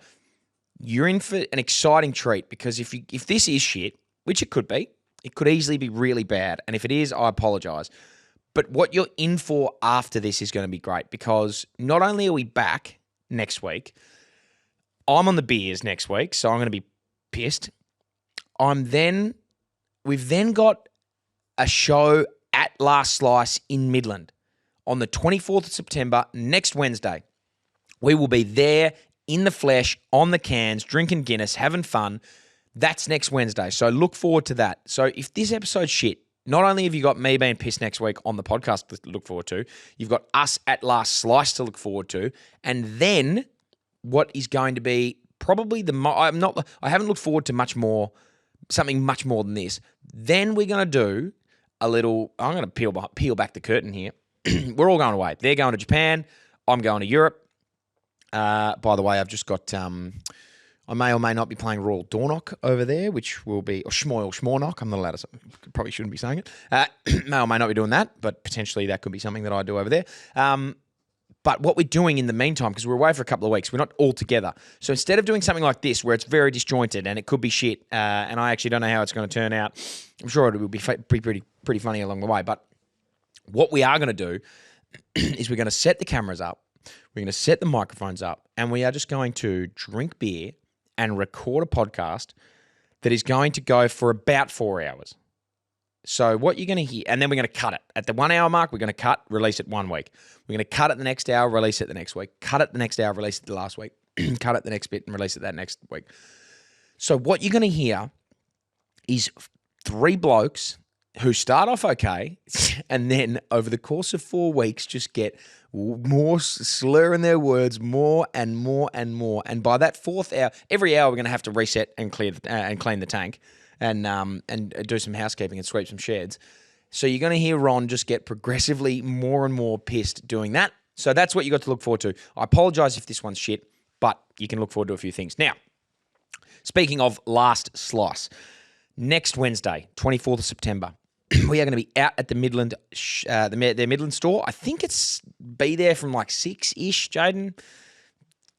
You're in for an exciting treat because if this is shit, which it could be, it could easily be really bad. And if it is, I apologize. But what you're in for after this is going to be great because not only are we back next week, I'm on the beers next week, so I'm going to be pissed. We've then got a show at Last Slice in Midland on the 24th of September, next Wednesday. We will be there in the flesh, on the cans, drinking Guinness, having fun. That's next Wednesday, so look forward to that. So if this episode's shit, not only have you got me being pissed next week on the podcast to look forward to, you've got us at Last Slice to look forward to, and then what is going to be probably I haven't looked forward to something much more than this. Then we're going to do I'm going to peel back the curtain here. We're all going away. They're going to Japan. I'm going to Europe. By the way, I've just got, I may or may not be playing Royal Dornoch over there, which will be, or Schmornoch. I'm not allowed to, probably shouldn't be saying it. May or may not be doing that, but potentially that could be something that I do over there. But what we're doing in the meantime, because we're away for a couple of weeks, we're not all together. So instead of doing something like this, where it's very disjointed and it could be shit, and I actually don't know how it's going to turn out, I'm sure it will be pretty funny along the way. But what we are going to do is we're going to set the cameras up, we're going to set the microphones up, and we are just going to drink beer and record a podcast that is going to go for about 4 hours. So what you're going to hear, and then we're going to cut it. At the 1 hour mark, we're going to cut, release it 1 week. We're going to cut it the next hour, release it the next week. Cut it the next hour, release it the last week. Cut it the next bit and release it that next week. So what you're going to hear is 3 blokes who start off okay and then over the course of 4 weeks just get more slur in their words, more and more and more. And by that 4th hour, every hour we're going to have to reset and clean the tank. And do some housekeeping and sweep some sheds. So you're going to hear Ron just get progressively more and more pissed doing that. So that's what you got to look forward to. I apologise if this one's shit, but you can look forward to a few things. Now, speaking of Last Slice, next Wednesday, 24th of September, we are going to be out at the Midland, their Midland store. I think it's be there from like 6-ish, Jaden.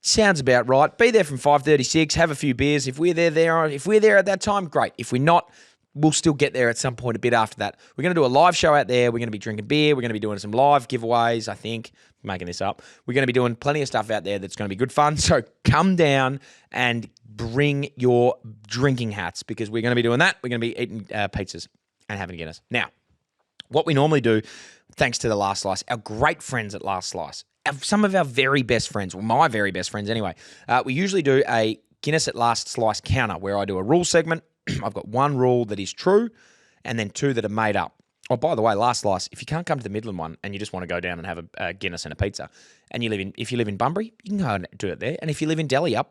Sounds about right. Be there from 5:36. Have a few beers. If we're there at that time, great. If we're not, we'll still get there at some point a bit after that. We're going to do a live show out there. We're going to be drinking beer. We're going to be doing some live giveaways. I think making this up. We're going to be doing plenty of stuff out there that's going to be good fun. So come down and bring your drinking hats because we're going to be doing that. We're going to be eating pizzas and having Guinness. Now, what we normally do, thanks to the Last Slice, our great friends at Last Slice. Some of our very best friends, well, my very best friends anyway, we usually do a Guinness at Last Slice counter where I do a rule segment. I've got 1 rule that is true and then 2 that are made up. Oh, by the way, Last Slice, if you can't come to the Midland one and you just want to go down and have a Guinness and a pizza, and if you live in Bunbury, you can go and do it there. And if you live in Dalyup,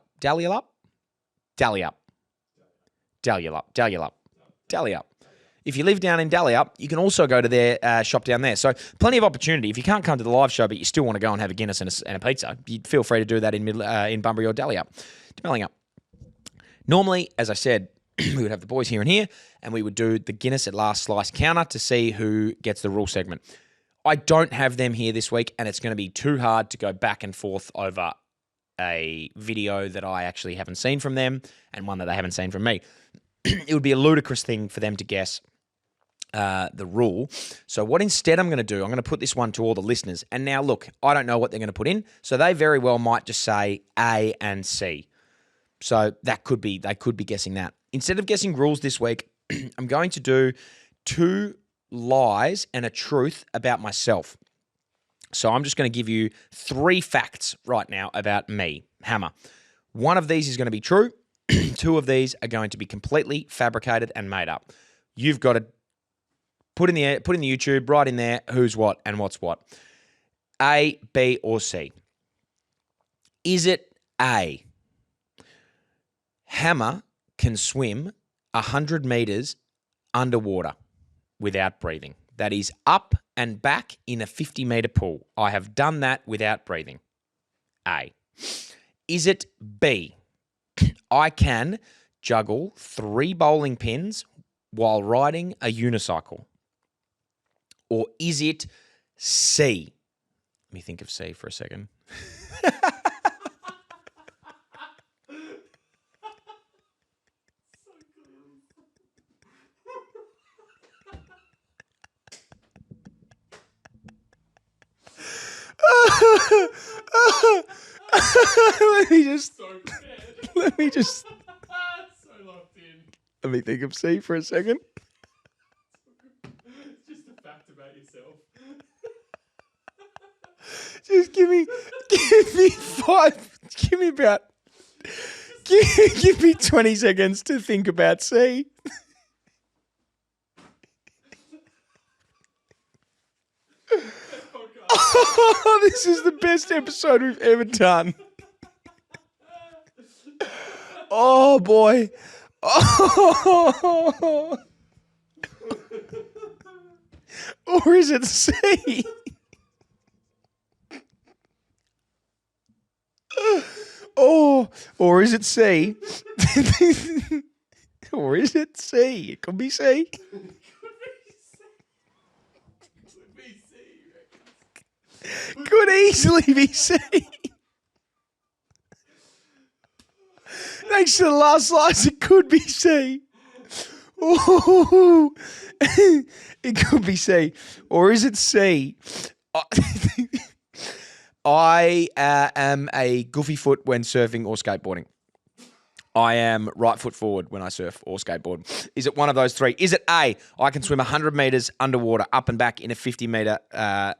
if you live down in Dalyup, you can also go to their shop down there. So plenty of opportunity. If you can't come to the live show, but you still want to go and have a Guinness and a pizza, you feel free to do that in Bunbury or Dalyup. Normally, as I said, we would have the boys here and we would do the Guinness at Last Slice counter to see who gets the rule segment. I don't have them here this week, and it's going to be too hard to go back and forth over a video that I actually haven't seen from them and one that they haven't seen from me. It would be a ludicrous thing for them to guess the rule. So what instead I'm going to do, I'm going to put this one to all the listeners. And now, look, I don't know what they're going to put in, so they very well might just say A and C. So they could be guessing that. Instead of guessing rules this week, I'm going to do 2 lies and a truth about myself. So I'm just going to give you 3 facts right now about me, Hammer. One of these is going to be true. 2 of these are going to be completely fabricated and made up. You've got to put in the YouTube, right in there, who's what and what's what. A, B, or C. Is it A, Hammer can swim 100 meters underwater without breathing? That is up and back in a 50-meter pool. I have done that without breathing. A. Is it B, I can juggle 3 bowling pins while riding a unicycle? Or is it C? Let me think of C for a second. Let me just let me think of C for a second. It's just a fact about yourself. Just give me 5. Give me 20 seconds to think about C. Oh, this is the best episode we've ever done. Oh boy. Oh. Or is it C? Oh, or is it C? Or is it C? It could be C. Could easily be C. Thanks to the last slice, it could be C. Ooh. It could be C. Or is it C? I am a goofy foot when surfing or skateboarding. I am right foot forward when I surf or skateboard. Is it one of those 3? Is it A, I can swim 100 meters underwater, up and back in a 50-meter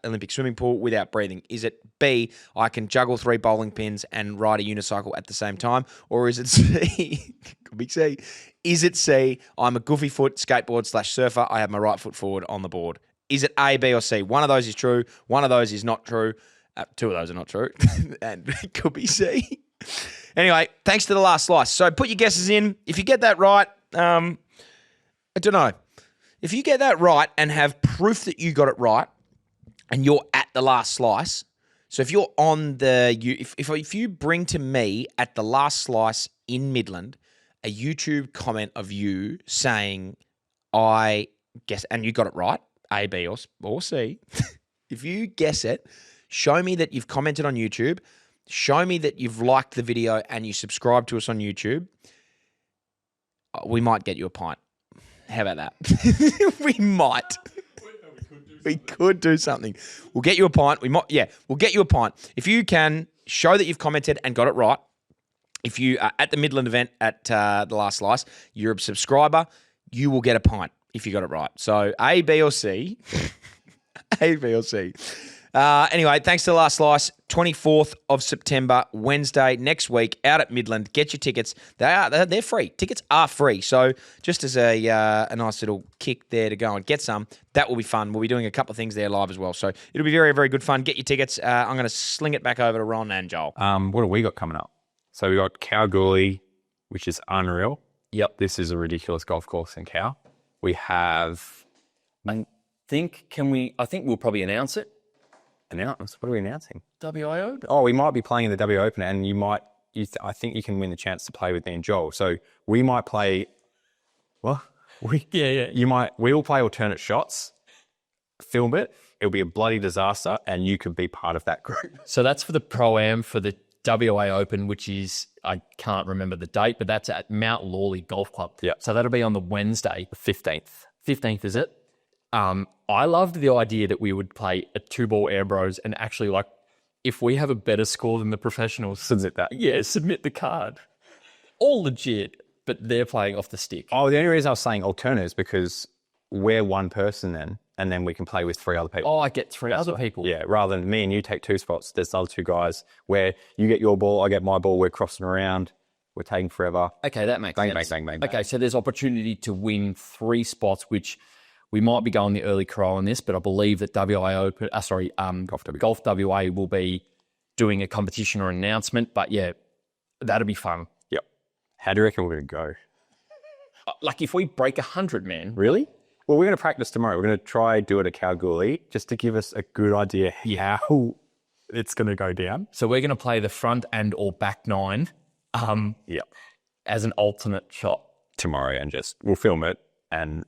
Olympic swimming pool without breathing? Is it B, I can juggle 3 bowling pins and ride a unicycle at the same time? Or is it C? Could be C. Is it C, I'm a goofy foot skateboard / surfer, I have my right foot forward on the board? Is it A, B, or C? One of those is true. One of those is not true. 2 of those are not true. And it could be C. Anyway, thanks to the last slice. So put your guesses in. If you get that right, I don't know. If you get that right and have proof that you got it right and you're at the last slice, so if you're on the, if you bring to me at the last slice in Midland a YouTube comment of you saying, I guess, and you got it right, A, B, or C, if you guess it, show me that you've commented on YouTube. Show me that you've liked the video and you subscribe to us on YouTube. We might get you a pint. How about that? We might. We could do something. We'll get you a pint. We'll get you a pint. If you can show that you've commented and got it right, if you are at the Midland event at the last slice, you're a subscriber, you will get a pint if you got it right. So A, B, or C. A, B, or C. Anyway, thanks to the last slice. 24th of September, Wednesday, next week, out at Midland. Get your tickets. They're free. Tickets are free. So just as a nice little kick there to go and get some, that will be fun. We'll be doing a couple of things there live as well. So it'll be very, very good fun. Get your tickets. I'm going to sling it back over to Ron and Joel. What have we got coming up? So we got Kalgoorlie, which is unreal. Yep. This is a ridiculous golf course in Cow. We have... I think we'll probably announce it. What are we announcing? WI Open. Oh, we might be playing in the W Open, and I think you can win the chance to play with me and Joel. So we might play. Well, we'll play alternate shots, film it. It'll be a bloody disaster, and you could be part of that group. So that's for the Pro-Am for the WA Open, which is, I can't remember the date, but that's at Mount Lawley Golf Club. Yeah. So that'll be on the Wednesday. The 15th. 15th, is it? I loved the idea that we would play a 2-ball air bros and actually, like, if we have a better score than the professionals, Submit that. yeah, submit the card. All legit, but they're playing off the stick. Oh, the only reason I was saying alternate is because we're one person then, and then we can play with 3 other people. Oh, I get 3 other people. Yeah, rather than me and you take 2 spots, there's the other 2 guys where you get your ball, I get my ball, we're crossing around, we're taking forever. Okay, that makes Bang, sense. bang, bang, bang, Okay, so there's opportunity to win 3 spots, which we might be going the early crow on this, but I believe that Golf WA will be doing a competition or announcement. But yeah, that'd be fun. Yep. How do you reckon we're going to go? Like if we break 100, man. Really? Well, we're going to practice tomorrow. We're going to try do it at Kalgoorlie just to give us a good idea how it's going to go down. So we're going to play the front and or back 9 Yep. as an alternate shot. Tomorrow, and just we'll film it, and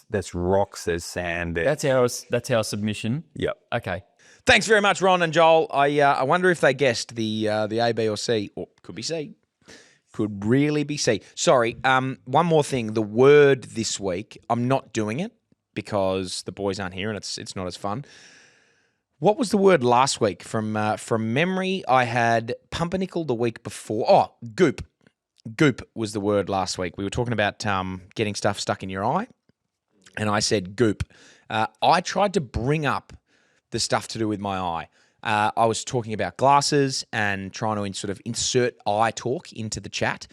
there's rocks, there's sand there. That's our submission. Yep. Okay. Thanks very much, Ron and Joel. I wonder if they guessed the A, B, or C, or could be C. Could really be C. Sorry. One more thing. The word this week. I'm not doing it because the boys aren't here and it's not as fun. What was the word last week? From memory, I had pumpernickel the week before. Oh, goop. Goop was the word last week. We were talking about getting stuff stuck in your eye, and I said goop. I tried to bring up the stuff to do with my eye. I was talking about glasses and trying to sort of insert eye talk into the chat,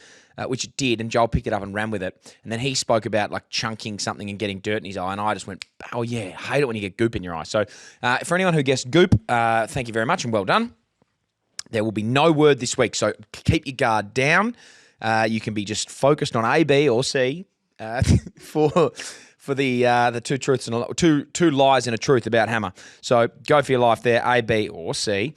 which it did, and Joel picked it up and ran with it. And then he spoke about like chunking something and getting dirt in his eye, and I just went, oh yeah, hate it when you get goop in your eye. So for anyone who guessed goop, thank you very much and well done. There will be no word this week, so keep your guard down. You can be just focused on A, B, or C for the 2 truths and two lies and a truth about Hammer. So go for your life there, A, B, or C.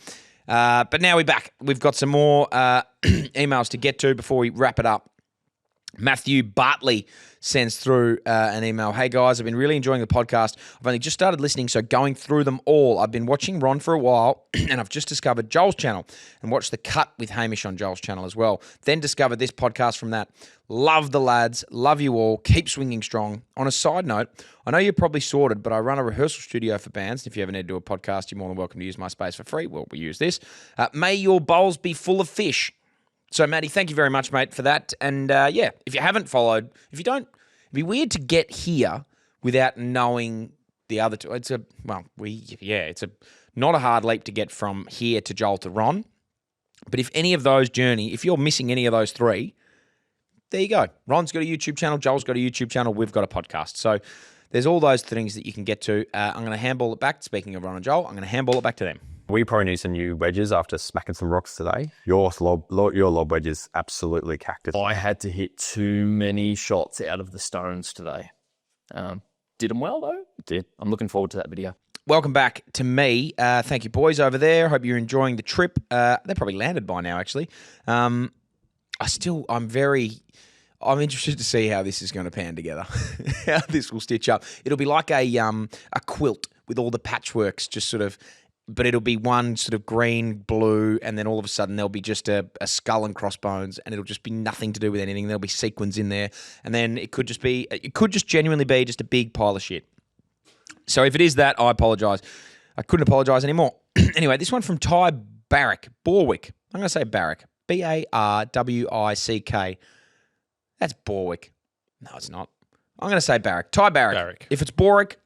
But now we're back. We've got some more emails to get to before we wrap it up. Matthew Bartley sends through an email. Hey guys, I've been really enjoying the podcast. I've only just started listening, so going through them all. I've been watching Ron for a while, and I've just discovered Joel's channel and watched the cut with Hamish on Joel's channel as well. Then discovered this podcast from that. Love the lads. Love you all. Keep swinging strong. On a side note, I know you're probably sorted, but I run a rehearsal studio for bands. If you ever need to do a podcast, you're more than welcome to use my space for free. Well, we use this. May your bowls be full of fish. So, Matty, thank you very much, mate, for that. And, yeah, if you haven't followed, if you don't, it'd be weird to get here without knowing the other two. It's not a hard leap to get from here to Joel to Ron. But if any of those if you're missing any of those 3, there you go. Ron's got a YouTube channel. Joel's got a YouTube channel. We've got a podcast. So there's all those things that you can get to. I'm going to handball it back. Speaking of Ron and Joel, I'm going to handball it back to them. We probably need some new wedges after smacking some rocks today. Your lob wedges absolutely cactus. I had to hit too many shots out of the stones today. Did them well, though. Did. I'm looking forward to that video. Welcome back to me. Thank you, boys, over there. Hope you're enjoying the trip. They're probably landed by now, actually. I'm interested to see how this is going to pan together, how this will stitch up. It'll be like a quilt with all the patchworks just sort of, but it'll be one sort of green, blue, and then all of a sudden there'll be just a skull and crossbones, and it'll just be nothing to do with anything. There'll be sequins in there, and then it could just genuinely be just a big pile of shit. So if it is that, I apologise. I couldn't apologise anymore. Anyway, this one from Ty Barrick, Borwick. I'm going to say Barrick. Barwick. That's Borwick. No, it's not. I'm going to say Barrick. Ty Barrick. Barrick. If it's Borwick,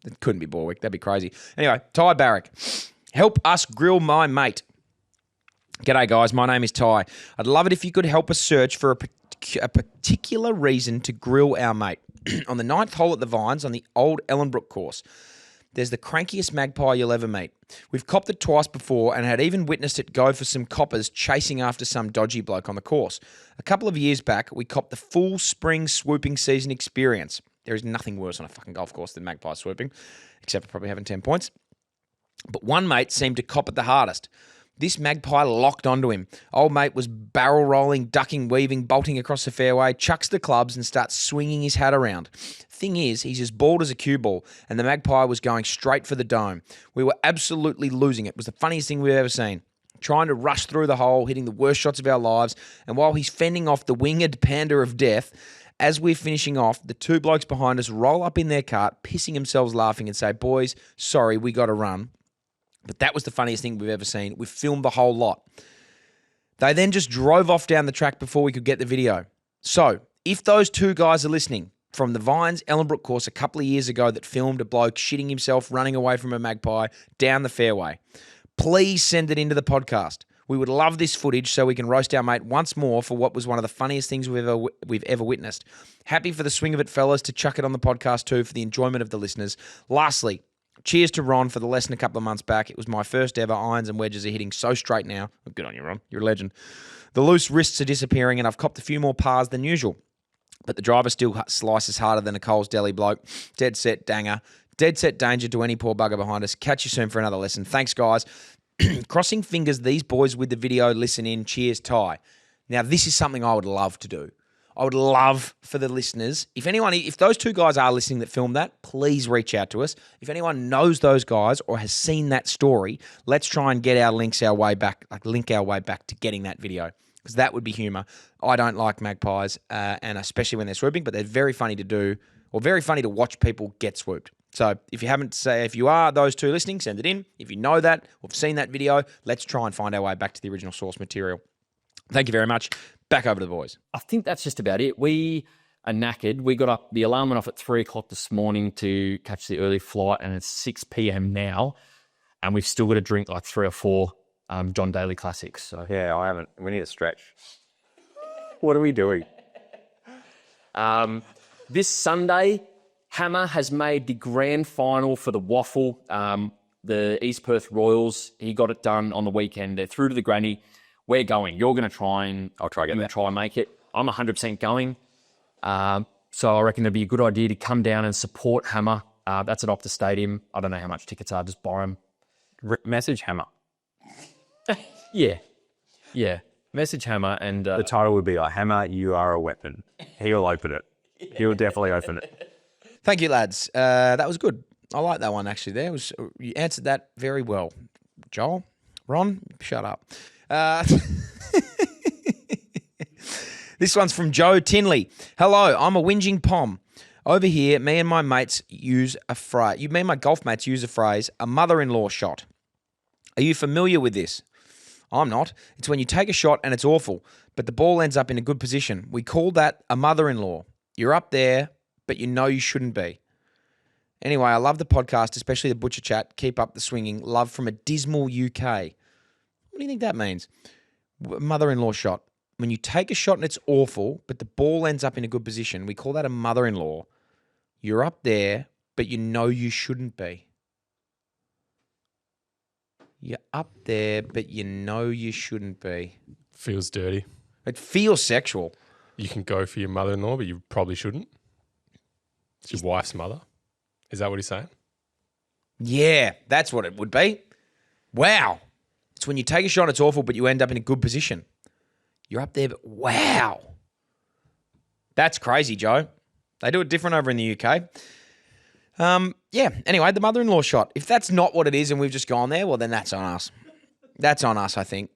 it couldn't be Borwick. That'd be crazy. Anyway, Ty Barrick. Help us grill my mate. G'day, guys. My name is Ty. I'd love it if you could help us search for a particular reason to grill our mate. On the 9th hole at the Vines on the old Ellenbrook course, there's the crankiest magpie you'll ever meet. We've copped it twice before and had even witnessed it go for some coppers chasing after some dodgy bloke on the course. A couple of years back, we copped the full spring swooping season experience. There is nothing worse on a fucking golf course than magpie swooping, except for probably having 10 points. But one mate seemed to cop it the hardest. This magpie locked onto him. Old mate was barrel rolling, ducking, weaving, bolting across the fairway, chucks the clubs and starts swinging his hat around. Thing is, he's as bald as a cue ball, and the magpie was going straight for the dome. We were absolutely losing it. It was the funniest thing we've ever seen. Trying to rush through the hole, hitting the worst shots of our lives, and while he's fending off the winged panda of death, As we're finishing off, the two blokes behind us roll up in their cart, pissing themselves laughing and say, boys, sorry, we got to run. But that was the funniest thing we've ever seen. We filmed the whole lot. They then just drove off down the track before we could get the video. So if those two guys are listening from the Vines Ellenbrook course a couple of years ago that filmed a bloke shitting himself running away from a magpie down the fairway, please send it into the podcast. We would love this footage so we can roast our mate once more for what was one of the funniest things we've ever witnessed. Happy for the swing of it, fellas, to chuck it on the podcast too for the enjoyment of the listeners. Lastly, cheers to Ron for the lesson a couple of months back. It was my first ever. Irons and wedges are hitting so straight now. Good on you, Ron. You're a legend. The loose wrists are disappearing and I've copped a few more pars than usual. But the driver still slices harder than a Coles Deli bloke. Dead set danger. Dead set danger to any poor bugger behind us. Catch you soon for another lesson. Thanks, guys. Crossing fingers, these boys with the video listen in. Cheers, Ty. Now, this is something I would love to do. I would love for the listeners, if those two guys are listening that filmed that, please reach out to us. If anyone knows those guys or has seen that story, let's try and get link our way back to getting that video, because that would be humour. I don't like magpies, and especially when they're swooping, but they're very funny to do, or very funny to watch people get swooped. So if you are those two listening, send it in. If you know that or have seen that video, let's try and find our way back to the original source material. Thank you very much. Back over to the boys. I think that's just about it. We are knackered. We got up, the alarm went off at 3 o'clock this morning to catch the early flight, and it's 6 p.m. now, and we've still got to drink like 3 or 4 John Daly Classics. So Yeah, I haven't. We need to stretch. What are we doing? This Sunday, Hammer has made the grand final for the waffle. The East Perth Royals, he got it done on the weekend. They're through to the granny. We're going. You're going to try and... I'll try to get there. Try and make it. I'm 100% going. So I reckon it'd be a good idea to come down and support Hammer. That's at Optus Stadium. I don't know how much tickets are. Just buy them. Message Hammer. Yeah. Message Hammer and... The title would be like, Hammer, you are a weapon. He'll open it. He'll definitely open it. Thank you, lads. That was good. I like that one, actually. You answered that very well. Joel? Ron? Shut up. This one's from Joe Tinley. Hello, I'm a whinging pom. Over here, me and my mates use a phrase. Me and my golf mates use a phrase, a mother-in-law shot. Are you familiar with this? I'm not. It's when you take a shot and it's awful, but the ball ends up in a good position. We call that a mother-in-law. You're up there, but you know you shouldn't be. Anyway, I love the podcast, especially the Butcher Chat. Keep up the swinging. Love from a dismal UK. What do you think that means? Mother-in-law shot. When you take a shot and it's awful, but the ball ends up in a good position, we call that a mother-in-law. You're up there, but you know you shouldn't be. You're up there, but you know you shouldn't be. Feels dirty. It feels sexual. You can go for your mother-in-law, but you probably shouldn't. It's your wife's mother. Is that what he's saying? Yeah, that's what it would be. Wow. It's when you take a shot, it's awful, but you end up in a good position. You're up there, but wow. That's crazy, Joe. They do it different over in the UK. Yeah, anyway, the mother-in-law shot. If that's not what it is and we've just gone there, well, then that's on us. That's on us, I think.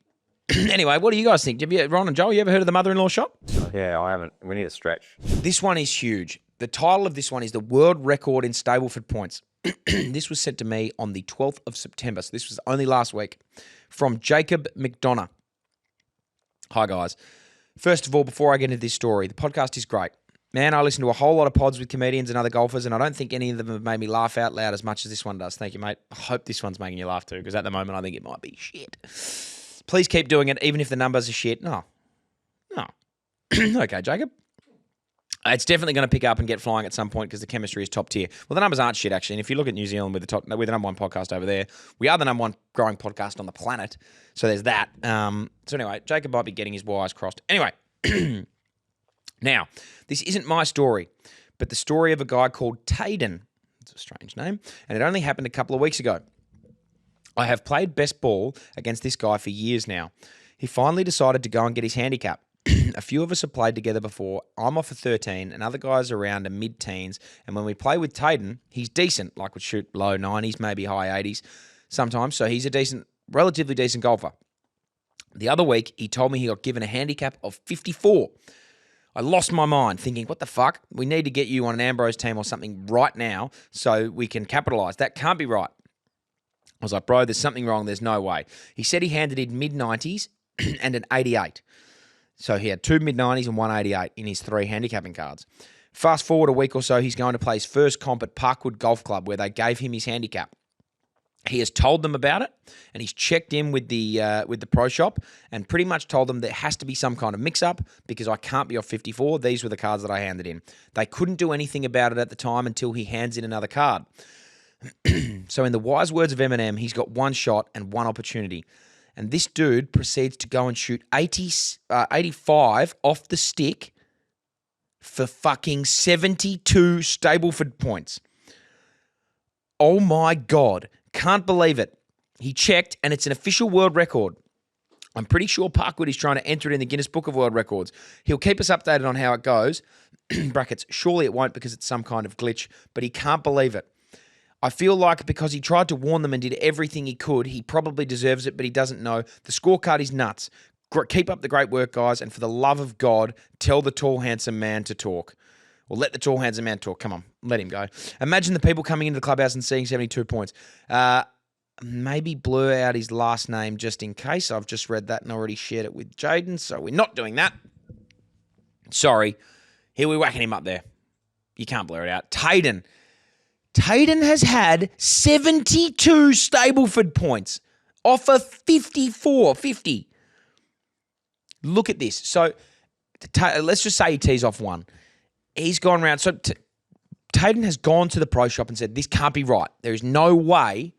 Anyway, what do you guys think? Ron and Joel, you ever heard of the mother-in-law shot? Yeah, I haven't. We need to stretch. This one is huge. The title of this one is the world record in Stableford points. This was sent to me on the 12th of September, so this was only last week, from Jacob McDonough. Hi, guys. First of all, before I get into this story, the podcast is great. Man, I listen to a whole lot of pods with comedians and other golfers, and I don't think any of them have made me laugh out loud as much as this one does. Thank you, mate. I hope this one's making you laugh too, because at the moment I think it might be shit. Please keep doing it, even if the numbers are shit. No. Okay, Jacob. It's definitely going to pick up and get flying at some point because the chemistry is top tier. Well, the numbers aren't shit, actually. And if you look at New Zealand with the number one podcast over there, we are the number one growing podcast on the planet. So there's that. So anyway, Jacob might be getting his wires crossed. Anyway, now, this isn't my story, but the story of a guy called Tayden. It's a strange name. And it only happened a couple of weeks ago. I have played best ball against this guy for years now. He finally decided to go and get his handicap. A few of us have played together before. I'm off a 13, and other guys around are mid-teens. And when we play with Tayden, he's decent, like would shoot low 90s, maybe high 80s sometimes. So he's a relatively decent golfer. The other week, he told me he got given a handicap of 54. I lost my mind thinking, what the fuck? We need to get you on an Ambrose team or something right now so we can capitalise. That can't be right. I was like, bro, there's something wrong. There's no way. He said he handed in mid-90s and an 88. So he had 2 mid-90s and 188 in his 3 handicapping cards. Fast forward a week or so, he's going to play his first comp at Parkwood Golf Club where they gave him his handicap. He has told them about it, and he's checked in with the pro shop and pretty much told them there has to be some kind of mix-up because I can't be off 54. These were the cards that I handed in. They couldn't do anything about it at the time until he hands in another card. So in the wise words of Eminem, he's got one shot and one opportunity. And this dude proceeds to go and shoot 85 off the stick for fucking 72 Stableford points. Oh my God. Can't believe it. He checked, and it's an official world record. I'm pretty sure Parkwood is trying to enter it in the Guinness Book of World Records. He'll keep us updated on how it goes. Brackets, surely it won't because it's some kind of glitch, but he can't believe it. I feel like because he tried to warn them and did everything he could, he probably deserves it, but he doesn't know. The scorecard is nuts. Keep up the great work, guys, and for the love of God, tell the tall, handsome man to talk. Well, let the tall, handsome man talk. Come on, let him go. Imagine the people coming into the clubhouse and seeing 72 points. Maybe blur out his last name just in case. I've just read that and already shared it with Jaden, so we're not doing that. Sorry. Here we're whacking him up there. You can't blur it out. Tayden has had 72 Stableford points off of 50. Look at this. So let's just say he tees off one. He's gone around. So Tayden has gone to the pro shop and said, this can't be right. There is no way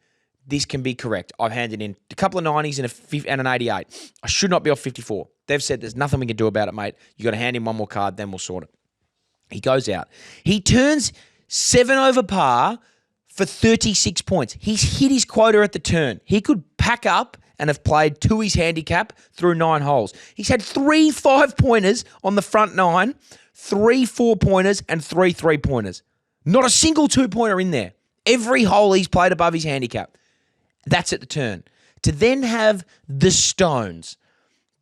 this can be correct. I've handed in a couple of 90s and an 88. I should not be off 54. They've said there's nothing we can do about it, mate. You got to hand in one more card, then we'll sort it. He goes out. He turns 7 over par for 36 points. He's hit his quota at the turn. He could pack up and have played to his handicap through 9 holes. He's had 3 5-pointers on the front 9, 3 4-pointers, and 3 3-pointers. Not a single 2-pointer in there. Every hole he's played above his handicap. That's at the turn. To then have the stones,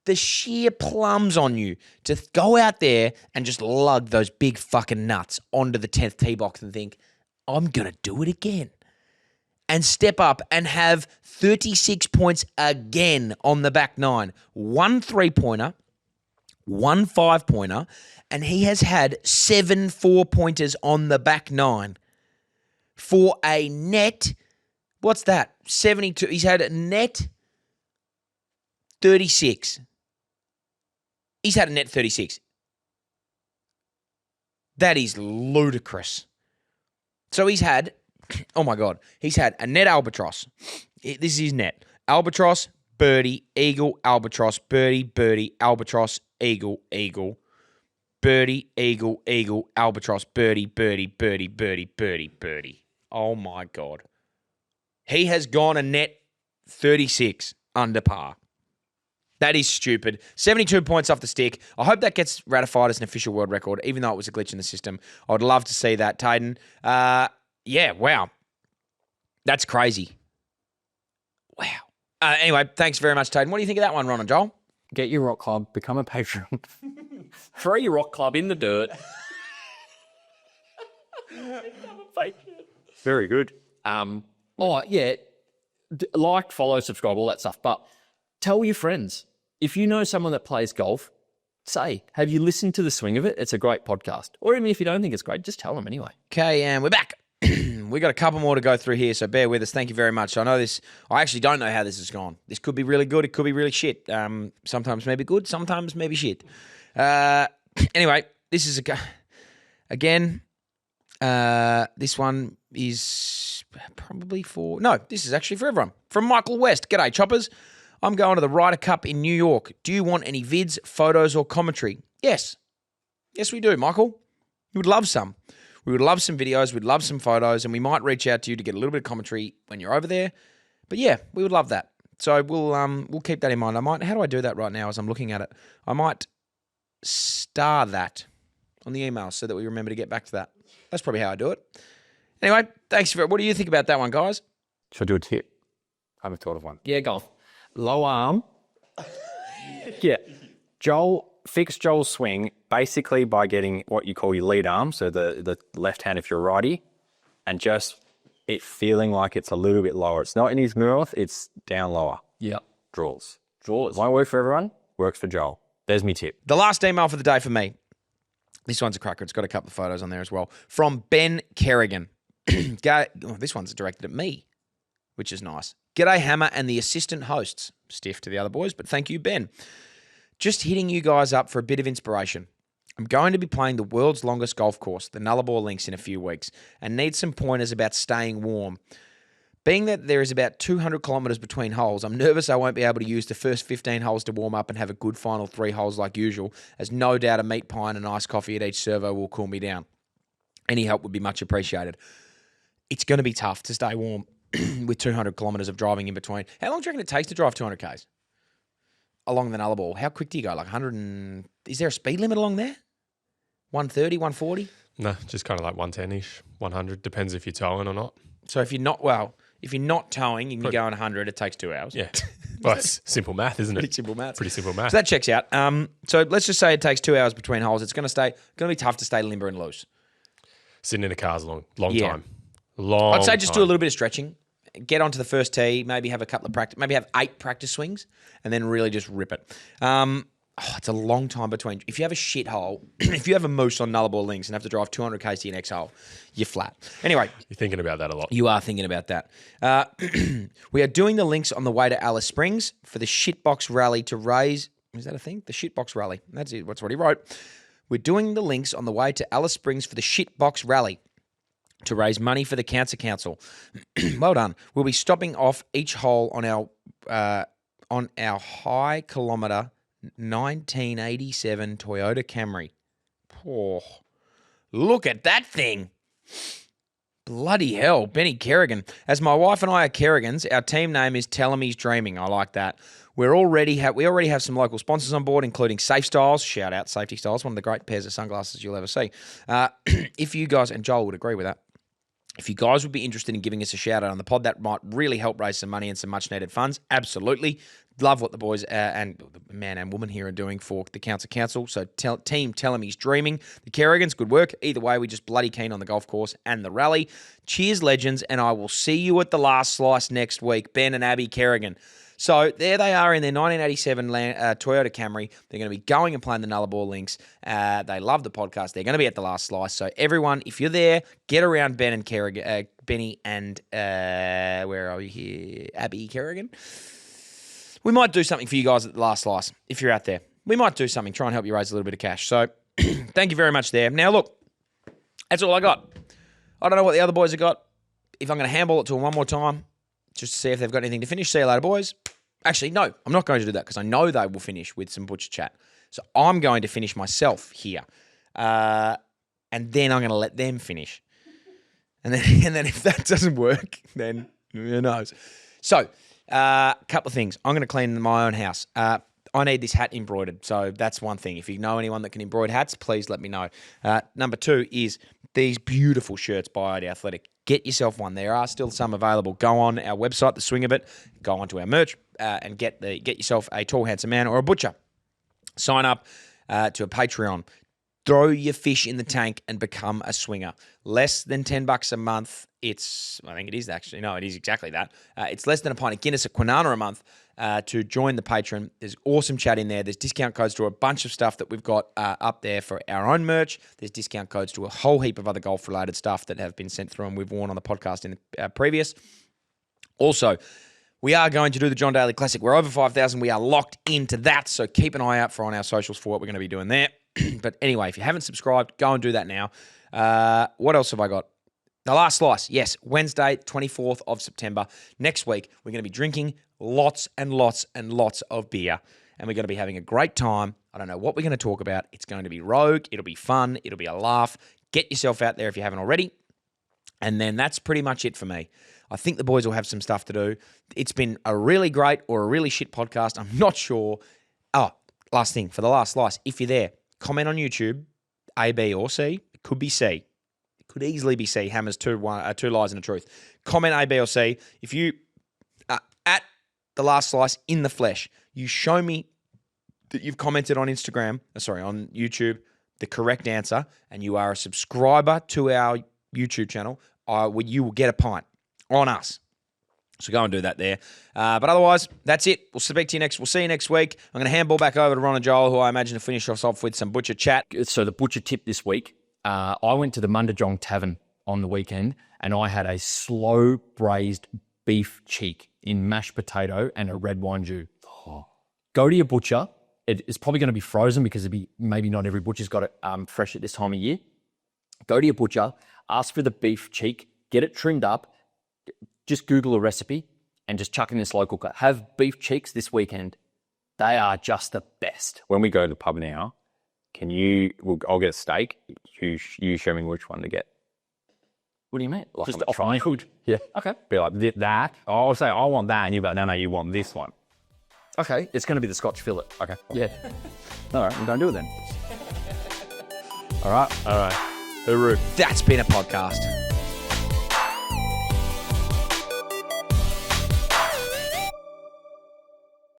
the sheer plums on you, to go out there and just lug those big fucking nuts onto the 10th tee box and think, I'm going to do it again. And step up and have 36 points again on the back 9. 1 3-pointer, 1 5-pointer, and he has had 7 4-pointers on the back 9 for a net, what's that? 72. He's had a net 36. He's had a net 36. That is ludicrous. So he's had, oh my God, he's had a net albatross. This is his net. Albatross, birdie, eagle, albatross, birdie, birdie, albatross, eagle, eagle, birdie, eagle, eagle, albatross, birdie, birdie, birdie, birdie, birdie, birdie. Oh my God. He has gone a net 36 under par. That is stupid. 72 points off the stick. I hope that gets ratified as an official world record, even though it was a glitch in the system. I would love to see that, Tayden. Yeah, wow. That's crazy. Wow. Anyway, thanks very much, Tayden. What do you think of that one, Ron and Joel? Get your rock club, become a patron. Throw your rock club in the dirt. Very good. Oh, yeah. Like, follow, subscribe, all that stuff. But tell your friends. If you know someone that plays golf, say, have you listened to The Swing of It? It's a great podcast. Or even if you don't think it's great, just tell them anyway. Okay, and we're back. We got a couple more to go through here, so bear with us. Thank you very much. I know this. I actually don't know how this has gone. This could be really good. It could be really shit. Sometimes maybe good. Sometimes maybe shit. Anyway, this is again. This one is probably for this is actually for everyone. From Michael West. G'day, choppers. I'm going to the Ryder Cup in New York. Do you want any vids, photos, or commentary? Yes. Yes, we do, Michael. We would love some. We would love some videos. We'd love some photos, and we might reach out to you to get a little bit of commentary when you're over there. But yeah, we would love that. So we'll keep that in mind. How do I do that right now as I'm looking at it? I might star that on the email so that we remember to get back to that. That's probably how I do it. Anyway, thanks for it. What do you think about that one, guys? Should I do a tip? I haven't thought of one. Yeah, go on. Low arm. Yeah. Joel fix Joel's swing basically by getting what you call your lead arm, so the left hand if you're a righty, and just it feeling like it's a little bit lower. It's not in his mouth, it's down lower. Yeah. Draws. Won't work for everyone, works for Joel. There's me tip. The last email for the day for me. This one's a cracker. It's got a couple of photos on there as well. From Ben Kerrigan. This one's directed at me, which is nice. G'day, Hammer and the assistant hosts. Stiff to the other boys, but thank you, Ben. Just hitting you guys up for a bit of inspiration. I'm going to be playing the world's longest golf course, the Nullarbor Links, in a few weeks, and need some pointers about staying warm. Being that there is about 200 kilometres between holes, I'm nervous I won't be able to use the first 15 holes to warm up and have a good final 3 holes like usual, as no doubt a meat pie and a nice coffee at each servo will cool me down. Any help would be much appreciated. It's going to be tough to stay warm with 200 kilometres of driving in between. How long do you reckon it takes to drive 200 Ks along the Nullarbor? How quick do you go? Like 100 and... Is there a speed limit along there? 130, 140? No, just kind of like 110-ish, 100. Depends if you're towing or not. So if you're not towing and you're going 100, it takes 2 hours. Yeah. Well, it's simple math, isn't it? Pretty simple math. Pretty simple math. So that checks out. So let's just say it takes 2 hours between holes. It's going to be tough to stay limber and loose. Sitting in a car's a long Yeah. time. Long I'd say just do time. a little bit of stretching. Get onto the first tee, maybe have a couple of practice, maybe have 8 practice swings, and then really just rip it. It's a long time between. If you have a shit hole, if you have a moose on Nullarbor Links and have to drive 200 Ks to your next hole, you're flat. Anyway. You're thinking about that a lot. You are thinking about that. We are doing the links on the way to Alice Springs for the shitbox rally to raise... Is that a thing? The shitbox rally. That's it. That's what he wrote. We're doing the links on the way to Alice Springs for the shitbox rally to raise money for the Cancer Council. Well done. We'll be stopping off each hole on our high kilometre 1987 Toyota Camry. Oh, look at that thing. Bloody hell, Benny Kerrigan. As my wife and I are Kerrigans, our team name is Tell 'em He's Dreaming. I like that. We already have some local sponsors on board, including Safe Styles. Shout out Safety Styles, one of the great pairs of sunglasses you'll ever see. If you guys, and Joel would agree with that, if you guys would be interested in giving us a shout out on the pod, that might really help raise some money and some much needed funds. Absolutely. Love what the boys and the man and woman here are doing for the Cancer Council. So team tell him he's dreaming. The Kerrigans, good work. Either way, we're just bloody keen on the golf course and the rally. Cheers, legends, and I will see you at the last slice next week. Ben and Abby Kerrigan. So there they are in their 1987 Toyota Camry. They're going to be going and playing the Nullarbor Links. They love the podcast. They're going to be at the last slice. So everyone, if you're there, get around Ben and Kerrigan, Benny and where are we here? Abby Kerrigan. We might do something for you guys at the last slice if you're out there. We might do something, try and help you raise a little bit of cash. So thank you very much there. Now look, that's all I got. I don't know what the other boys have got. If I'm going to handball it to them one more time, just to see if they've got anything to finish. See you later, boys. Actually, no, I'm not going to do that because I know they will finish with some butcher chat. So I'm going to finish myself here. And then I'm going to let them finish. And then if that doesn't work, then who knows. So, a couple of things. I'm going to clean my own house. I need this hat embroidered. So that's one thing. If you know anyone that can embroider hats, please let me know. Number 2 is these beautiful shirts by ID Athletic. Get yourself one. There are still some available. Go on our website, The Swing of It. Go onto our merch and get yourself a tall, handsome man or a butcher. Sign up to a Patreon. Throw your fish in the tank and become a swinger. Less than $10 a month. I think it is actually. No, it is exactly that. It's less than a pint of Guinness at Kwinana a month to join the Patreon. There's awesome chat in there. There's discount codes to a bunch of stuff that we've got up there for our own merch. There's discount codes to a whole heap of other golf-related stuff that have been sent through and we've worn on the podcast in the previous. Also, we are going to do the John Daly Classic. We're over 5,000. We are locked into that, so keep an eye out on our socials for what we're going to be doing there. But anyway, if you haven't subscribed, go and do that now. What else have I got? The last slice. Yes, Wednesday, 24th of September. Next week, we're going to be drinking lots and lots and lots of beer. And we're going to be having a great time. I don't know what we're going to talk about. It's going to be rogue. It'll be fun. It'll be a laugh. Get yourself out there if you haven't already. And then that's pretty much it for me. I think the boys will have some stuff to do. It's been a really great or a really shit podcast. I'm not sure. Oh, last thing for the last slice. If you're there, comment on YouTube, A, B, or C. It could be C. It could easily be C. Hammer's two lies and a truth. Comment A, B, or C. If you are at the last slice in the flesh, you show me that you've commented on on YouTube, the correct answer, and you are a subscriber to our YouTube channel, you will get a pint on us. So go and do that there. But otherwise, that's it. We'll see you next week. I'm going to handball back over to Ron and Joel, who I imagine to finish us off with some butcher chat. So the butcher tip this week, I went to the Mundajong Tavern on the weekend and I had a slow braised beef cheek in mashed potato and a red wine jus. Oh. Go to your butcher. It's probably going to be frozen because maybe not every butcher's got it fresh at this time of year. Go to your butcher, ask for the beef cheek, get it trimmed up, just Google a recipe and just chuck in this local cut. Have beef cheeks this weekend. They are just the best. When we go to the pub now, I'll get a steak. You show me which one to get. What do you mean? Like Just on a off my triangle. hood. Yeah. Okay. Be like that. I'll say, I want that. And you'll be like, no, you want this one. Okay. It's going to be the Scotch fillet. Okay. Yeah. All right. I'm going to do it then. All right. All right. Hooroo. That's been a podcast.